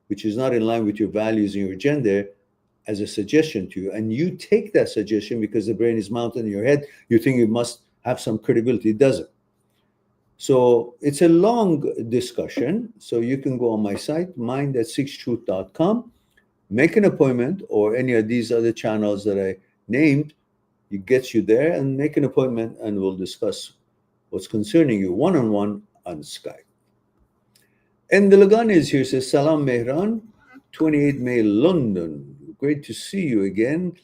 Speaker 1: which is not in line with your values and your agenda, as a suggestion to you. And you take that suggestion because the brain is mounted in your head. You think it must have some credibility. It doesn't. So it's a long discussion. So you can go on my site, mind@seekstruth.com, make an appointment, or any of these other channels that I named. It gets you there, and make an appointment, and we'll discuss what's concerning you one-on-one on Skype. And the Lagan is here, says, Salam Mehran, 28 May, London. Great to see you again.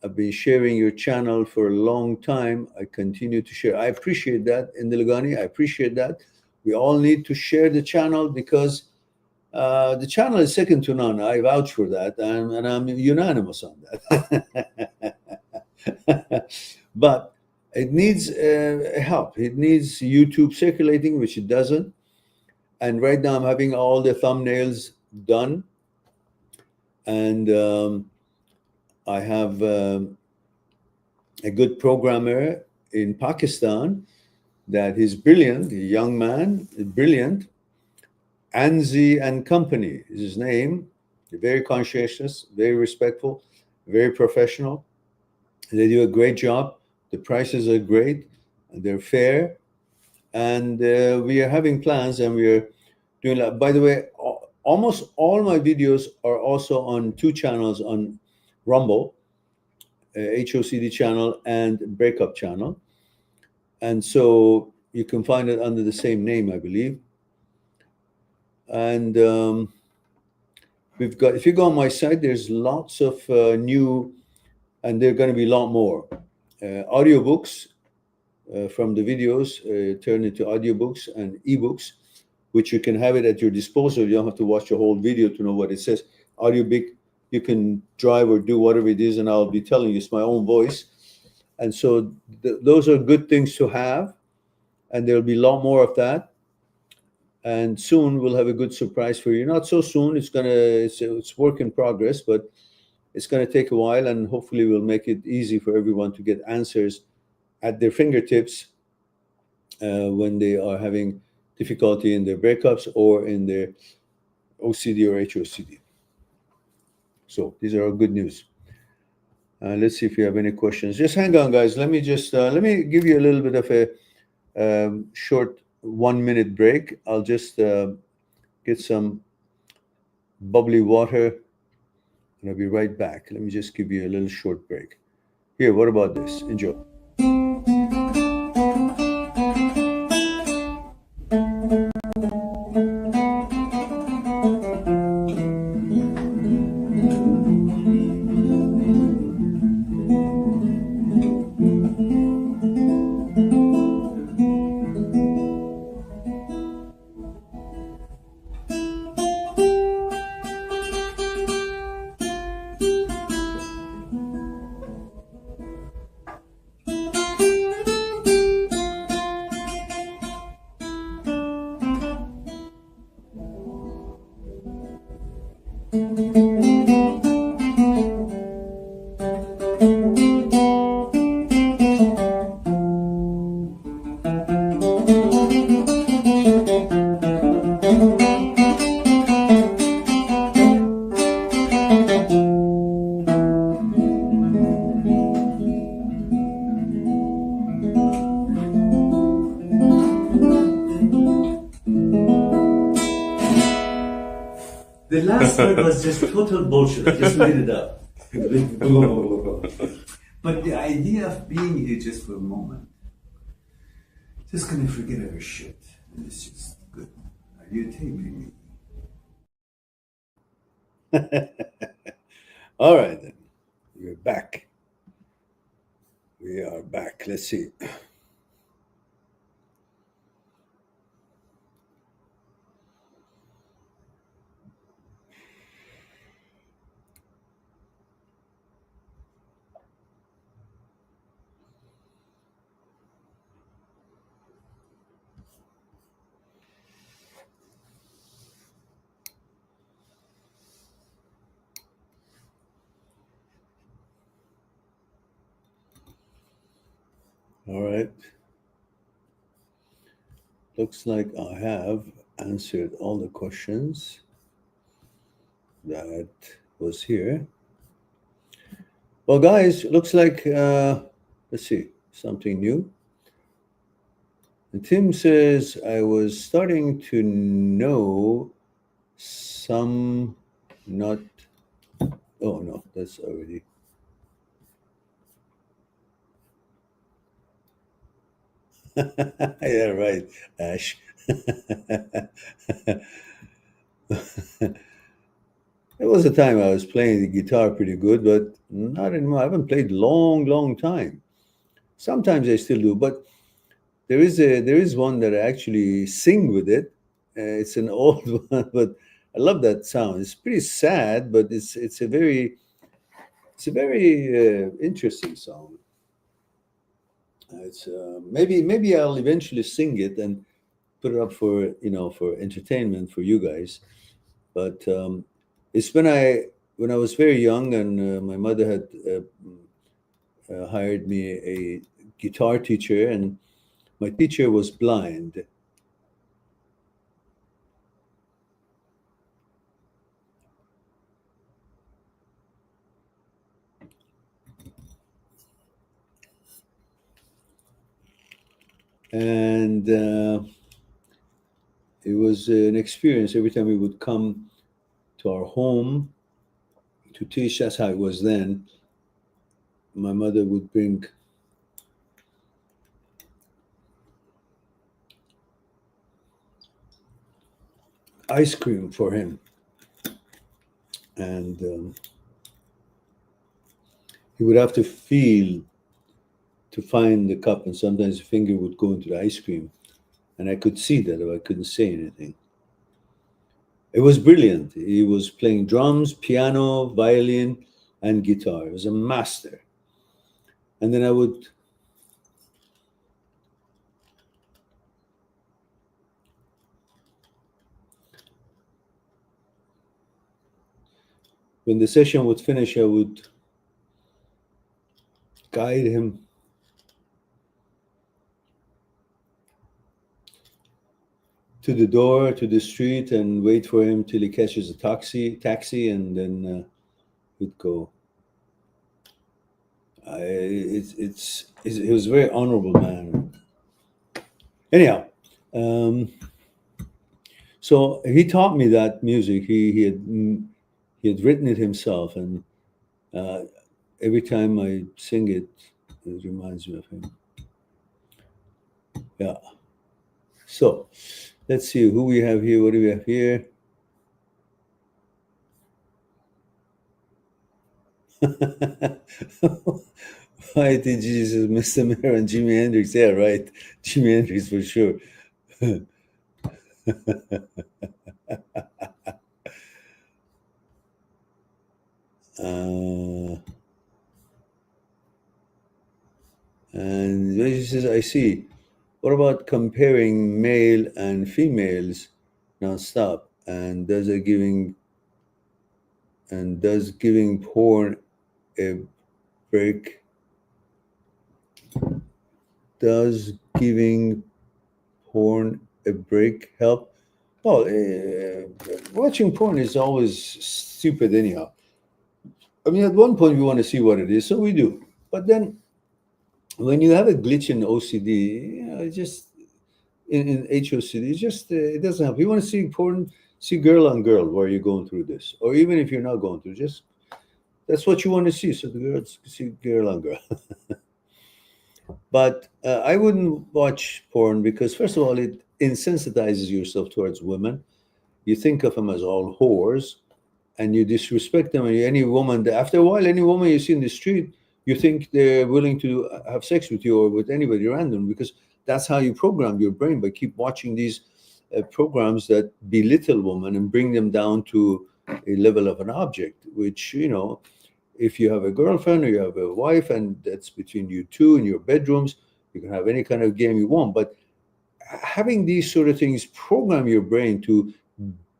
Speaker 1: I've been sharing your channel for a long time. I continue to share. I appreciate that, Indilagani. I appreciate that. We all need to share the channel because the channel is second to none. I vouch for that, and I'm unanimous on that. But it needs help. It needs YouTube circulating, which it doesn't. And right now I'm having all the thumbnails done. And I have a good programmer in Pakistan that he's brilliant, a young man, brilliant. Anzi and Company is his name. Very conscientious, very respectful, very professional. They do a great job. The prices are great. They're fair. And we are having plans, and we are doing that. By the way, almost all my videos are also on two channels on Rumble, HOCD channel and Breakup channel. And so you can find it under the same name, I believe. And we've got, if you go on my site, there's lots of new, and there are going to be a lot more audiobooks from the videos turned into audiobooks and ebooks, which you can have it at your disposal. You don't have to watch the whole video to know what it says. Audiobook, you can drive or do whatever it is, and I'll be telling you, it's my own voice. And so those are good things to have, and there'll be a lot more of that. And soon we'll have a good surprise for you. Not so soon. It's work in progress, but it's gonna take a while, and hopefully we'll make it easy for everyone to get answers at their fingertips when they are having difficulty in their breakups or in their OCD or HOCD. So these are all good news. Let's see if you have any questions. Just hang on, guys. Let me just let me give you a little bit of a short 1 minute break. I'll just get some bubbly water, and I'll be right back. Let me just give you a little short break. Here, what about this? Enjoy.
Speaker 2: The last word was just total bullshit. I just made it up. But the idea of being here just for a moment, just gonna forget our shit. And it's just good. Are you taping
Speaker 1: me? All right, then. We're back. We are back. Let's see. All right. Looks like I have answered all the questions that was here. Well, guys, looks like, let's see, something new. And Tim says, I was starting to know some, not, oh no, that's already. Yeah, right, Ash. There was a time I was playing the guitar pretty good, but not anymore. I haven't played long time. Sometimes I still do, but there is one that I actually sing with it. It's an old one, but I love that sound. It's pretty sad, but it's a very interesting song. It's maybe I'll eventually sing it and put it up for for entertainment for you guys. But it's when I was very young, and my mother had hired me a guitar teacher, and My teacher was blind. And it was an experience every time he would come to our home to teach. That's how it was then. My mother would bring ice cream for him. And he would have to feel to find the cup, and sometimes the finger would go into the ice cream. And I could see that, but I couldn't say anything. It was brilliant. He was playing drums, piano, violin, and guitar. He was a master. And then I would when the session would finish, I would guide him to the door, to the street, and wait for him till he catches a taxi, and then he'd go. He was a very honorable man. Anyhow, so he taught me that music. He had written it himself, and every time I sing it, it reminds me of him. Yeah. So let's see who we have here. What do we have here? Why did Jesus, Mr. Mayor, and Jimi Hendrix? Yeah, right. Jimi Hendrix for sure. And he says, I see. What about comparing male and females nonstop? And does giving porn a break? Does giving porn a break help? Well, watching porn is always stupid anyhow. I mean, at one point we want to see what it is, so we do. But then when you have a glitch in OCD, it just in HOCD, it doesn't help. You want to see porn, see girl on girl while you're going through this, or even if you're not going through, just that's what you want to see. So the girls see girl on girl. But I wouldn't watch porn because, first of all, it insensitizes yourself towards women. You think of them as all whores, and you disrespect them. And any woman, after a while, any woman you see in the street, you think they're willing to have sex with you or with anybody random, because that's how you program your brain, by keep watching these programs that belittle women and bring them down to a level of an object, which, if you have a girlfriend or you have a wife and that's between you two in your bedrooms, you can have any kind of game you want. But having these sort of things program your brain to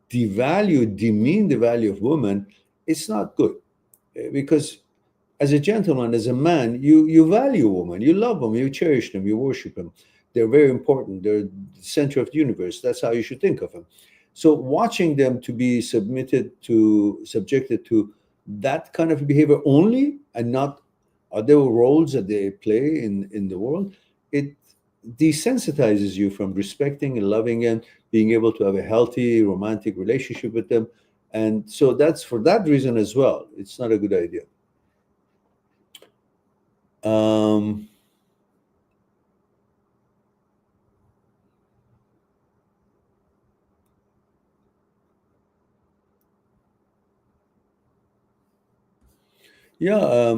Speaker 1: demean the value of women, it's not good. Because as a gentleman, as a man, you value women, you love them, you cherish them, you worship them. They're very important. They're the center of the universe. That's how you should think of them. So watching them to be subjected to that kind of behavior only, and not other roles that they play in the world, it desensitizes you from respecting and loving and being able to have a healthy romantic relationship with them. And so that's for that reason as well. It's not a good idea. Yeah,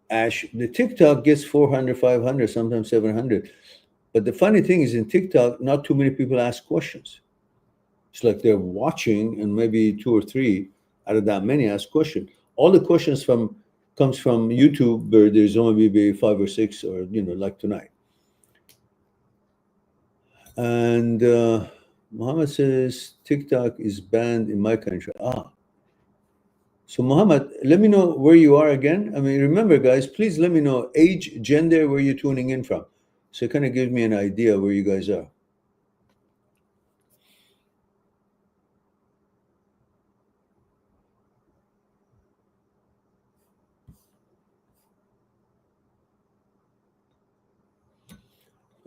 Speaker 1: Ash, the TikTok gets 400, 500, sometimes 700. But the funny thing is, in TikTok, not too many people ask questions. It's like they're watching, and maybe 2 or 3 out of that many ask questions. All the questions comes from YouTube, where there's only maybe 5 or 6, or like tonight. And Muhammad says TikTok is banned in my country. So Muhammad, let me know where you are again. I mean, remember, guys, please let me know age, gender, where you're tuning in from, So it kind of gives me an idea where you guys are.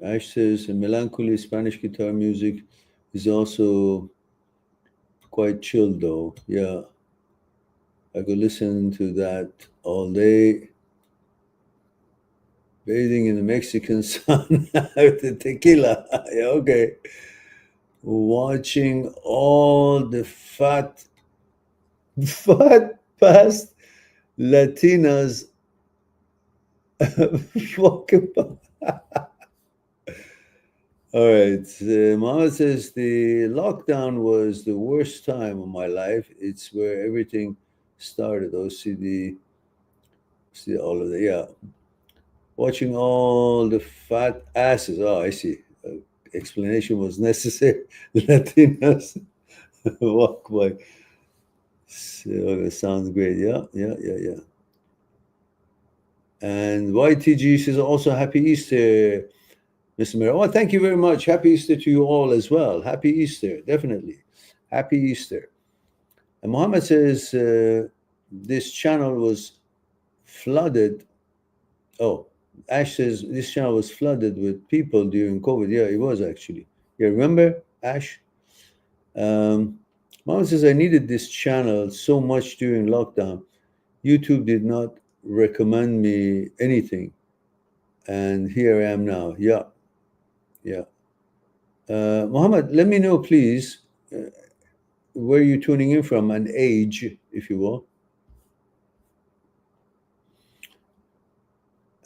Speaker 1: Ash says, melancholy Spanish guitar music is also quite chill, though. Yeah, I could listen to that all day. Bathing in the Mexican sun with the tequila. Yeah, okay. Watching all the fat past Latinas walking by. All right. Mama says the lockdown was the worst time of my life. It's where everything started. OCD, see all of that. Yeah. Watching all the fat asses. Oh, I see. Explanation was necessary. Latinas walk by. So that sounds great. Yeah. And YTG says also happy Easter, Mr. Mayor. Oh, thank you very much. Happy Easter to you all as well. Happy Easter, definitely. Happy Easter. And Mohammed says this channel was flooded. Oh, Ash says this channel was flooded with people during COVID. Yeah, it was actually. Yeah, remember, Ash? Mohammed says I needed this channel so much during lockdown. YouTube did not recommend me anything. And here I am now. Yeah. Mohammed, let me know, please, where you're tuning in from and age, if you will.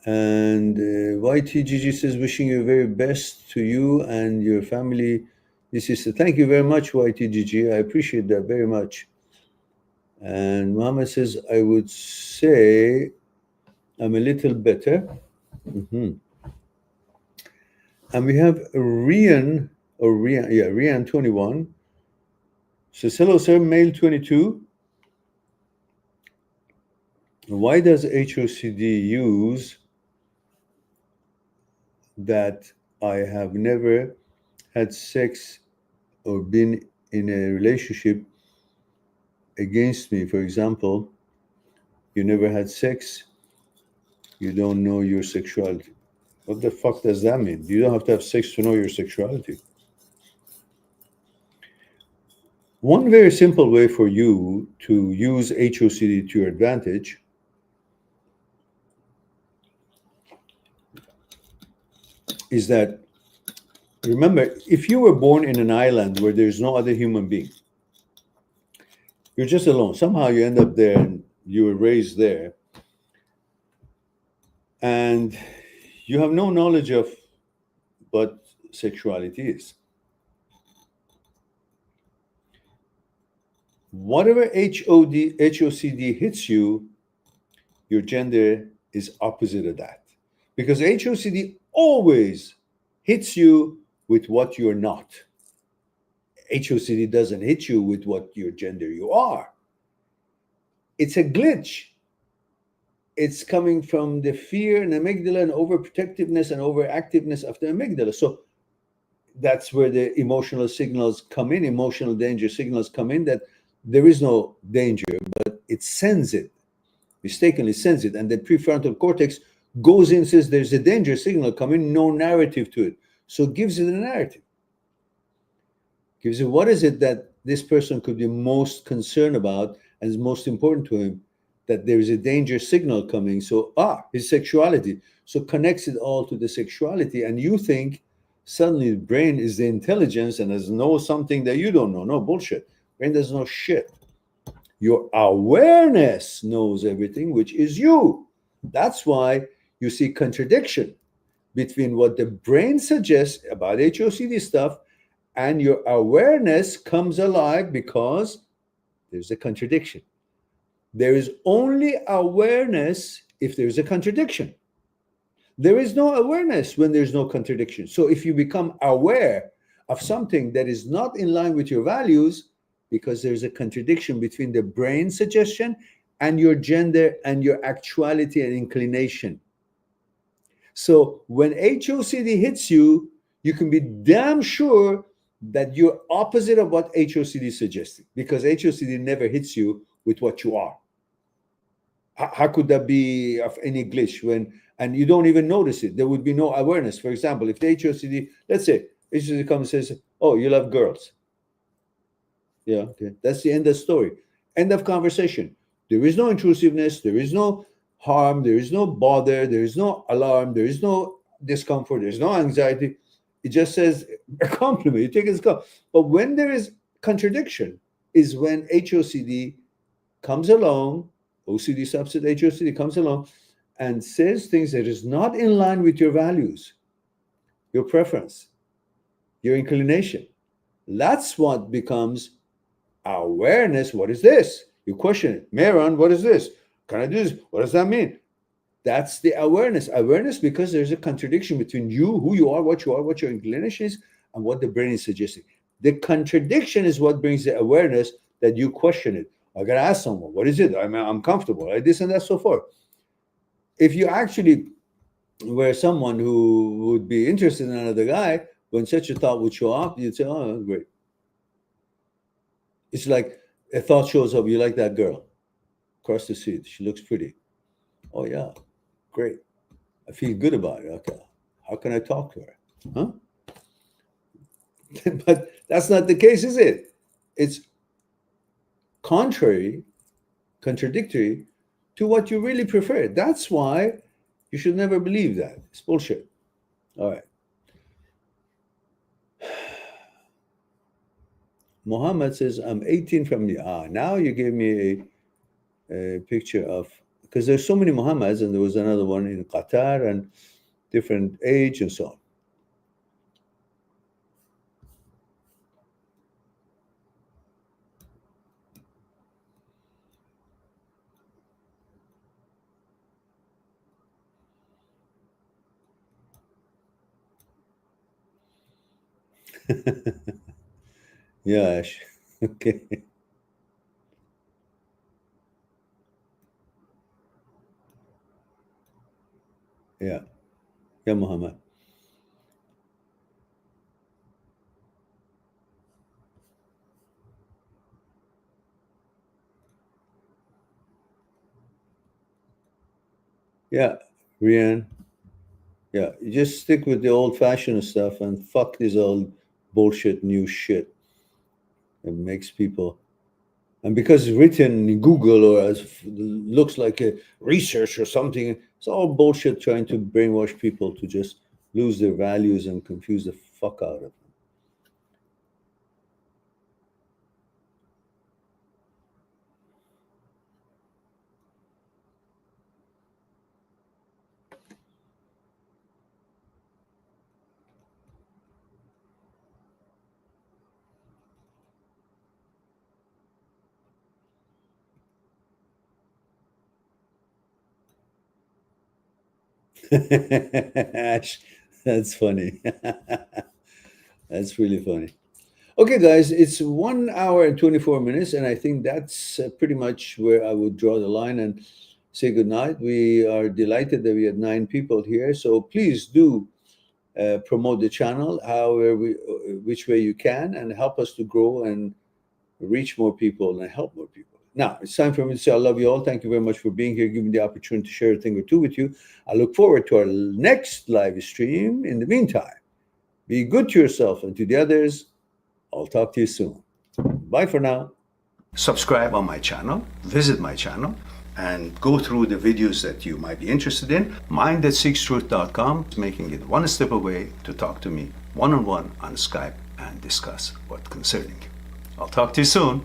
Speaker 1: And YTGG says, wishing you the very best to you and your family. This is thank you very much, YTGG. I appreciate that very much. And Mohammed says, I would say I'm a little better. And we have Rian 21. Says, hello, sir, male 22. Why does HOCD use that I have never had sex or been in a relationship against me? For example, you never had sex, you don't know your sexuality. What the fuck does that mean? You don't have to have sex to know your sexuality. One very simple way for you to use HOCD to your advantage is that, remember, if you were born in an island where there's no other human being, you're just alone. Somehow you end up there and you were raised there. And you have no knowledge of what sexuality is. Whatever HOCD hits you, your gender is opposite of that. Because HOCD always hits you with what you're not. HOCD doesn't hit you with what your gender you are. It's a glitch. It's coming from the fear and amygdala and overprotectiveness and overactiveness of the amygdala. So that's where the emotional signals come in, emotional danger signals come in, that there is no danger, but it sends it, mistakenly sends it. And the prefrontal cortex goes in and says, there's a danger signal coming, no narrative to it. So it gives it a narrative. Gives it, what is it that this person could be most concerned about and is most important to him? That there is a danger signal coming. So, his sexuality. So connects it all to the sexuality. And you think suddenly the brain is the intelligence and knows something that you don't know. No, bullshit. Brain doesn't know shit. Your awareness knows everything, which is you. That's why you see contradiction between what the brain suggests about HOCD stuff and your awareness comes alive because there's a contradiction. There is only awareness if there's a contradiction. There is no awareness when there's no contradiction. So if you become aware of something that is not in line with your values, because there's a contradiction between the brain suggestion and your gender and your actuality and inclination. So when HOCD hits you, you can be damn sure that you're opposite of what HOCD is suggesting, because HOCD never hits you with what you are. How could that be of any glitch when, and you don't even notice it? There would be no awareness. For example, if the HOCD, let's say, HOCD comes and says, oh, you love girls. Yeah, okay. That's the end of the story. End of conversation. There is no intrusiveness. There is no harm. There is no bother. There is no alarm. There is no discomfort. There's no anxiety. It just says a compliment. You take it as a compliment. But when there is contradiction is when HOCD comes along, OCD subset HOCD comes along and says things that is not in line with your values, your preference, your inclination. That's what becomes awareness. What is this? You question it. Meron, what is this? Can I do this? What does that mean? That's the awareness. Awareness because there's a contradiction between you, who you are, what your inclination is, and what the brain is suggesting. The contradiction is what brings the awareness that you question it. I gotta ask someone, what is it? I'm comfortable, like this and that, so forth. If you actually were someone who would be interested in another guy, when such a thought would show up, you'd say, oh, great. It's like a thought shows up, you like that girl across the street, she looks pretty. Oh yeah, great. I feel good about it. Okay, how can I talk to her? Huh? But that's not the case, is it? It's contradictory to what you really prefer. That's why you should never believe that. It's bullshit. All right. Muhammad says, I'm 18 from the, now you gave me a picture of, because there's so many Muhammads, and there was another one in Qatar and different age and so on. Yeah, Ash. Okay. Yeah. Yeah, Muhammad. Yeah, Rian. Yeah, you just stick with the old-fashioned stuff and fuck this old bullshit new shit. It makes people, and because it's written in Google or as looks like a research or something, it's all bullshit trying to brainwash people to just lose their values and confuse the fuck out of them. Ash, that's funny. That's really funny. Okay, guys, it's 1 hour and 24 minutes, and I think that's pretty much where I would draw the line and say goodnight. We are delighted that we had 9 people here, so please do promote the channel however which way you can, and help us to grow and reach more people and help more people. Now, it's time for me to say I love you all. Thank you very much for being here, giving me the opportunity to share a thing or two with you. I look forward to our next live stream. In the meantime, be good to yourself and to the others. I'll talk to you soon. Bye for now. Subscribe on my channel, visit my channel, and go through the videos that you might be interested in. Mind@seekstruth.com, making it one step away to talk to me one-on-one on Skype and discuss what's concerning you. I'll talk to you soon.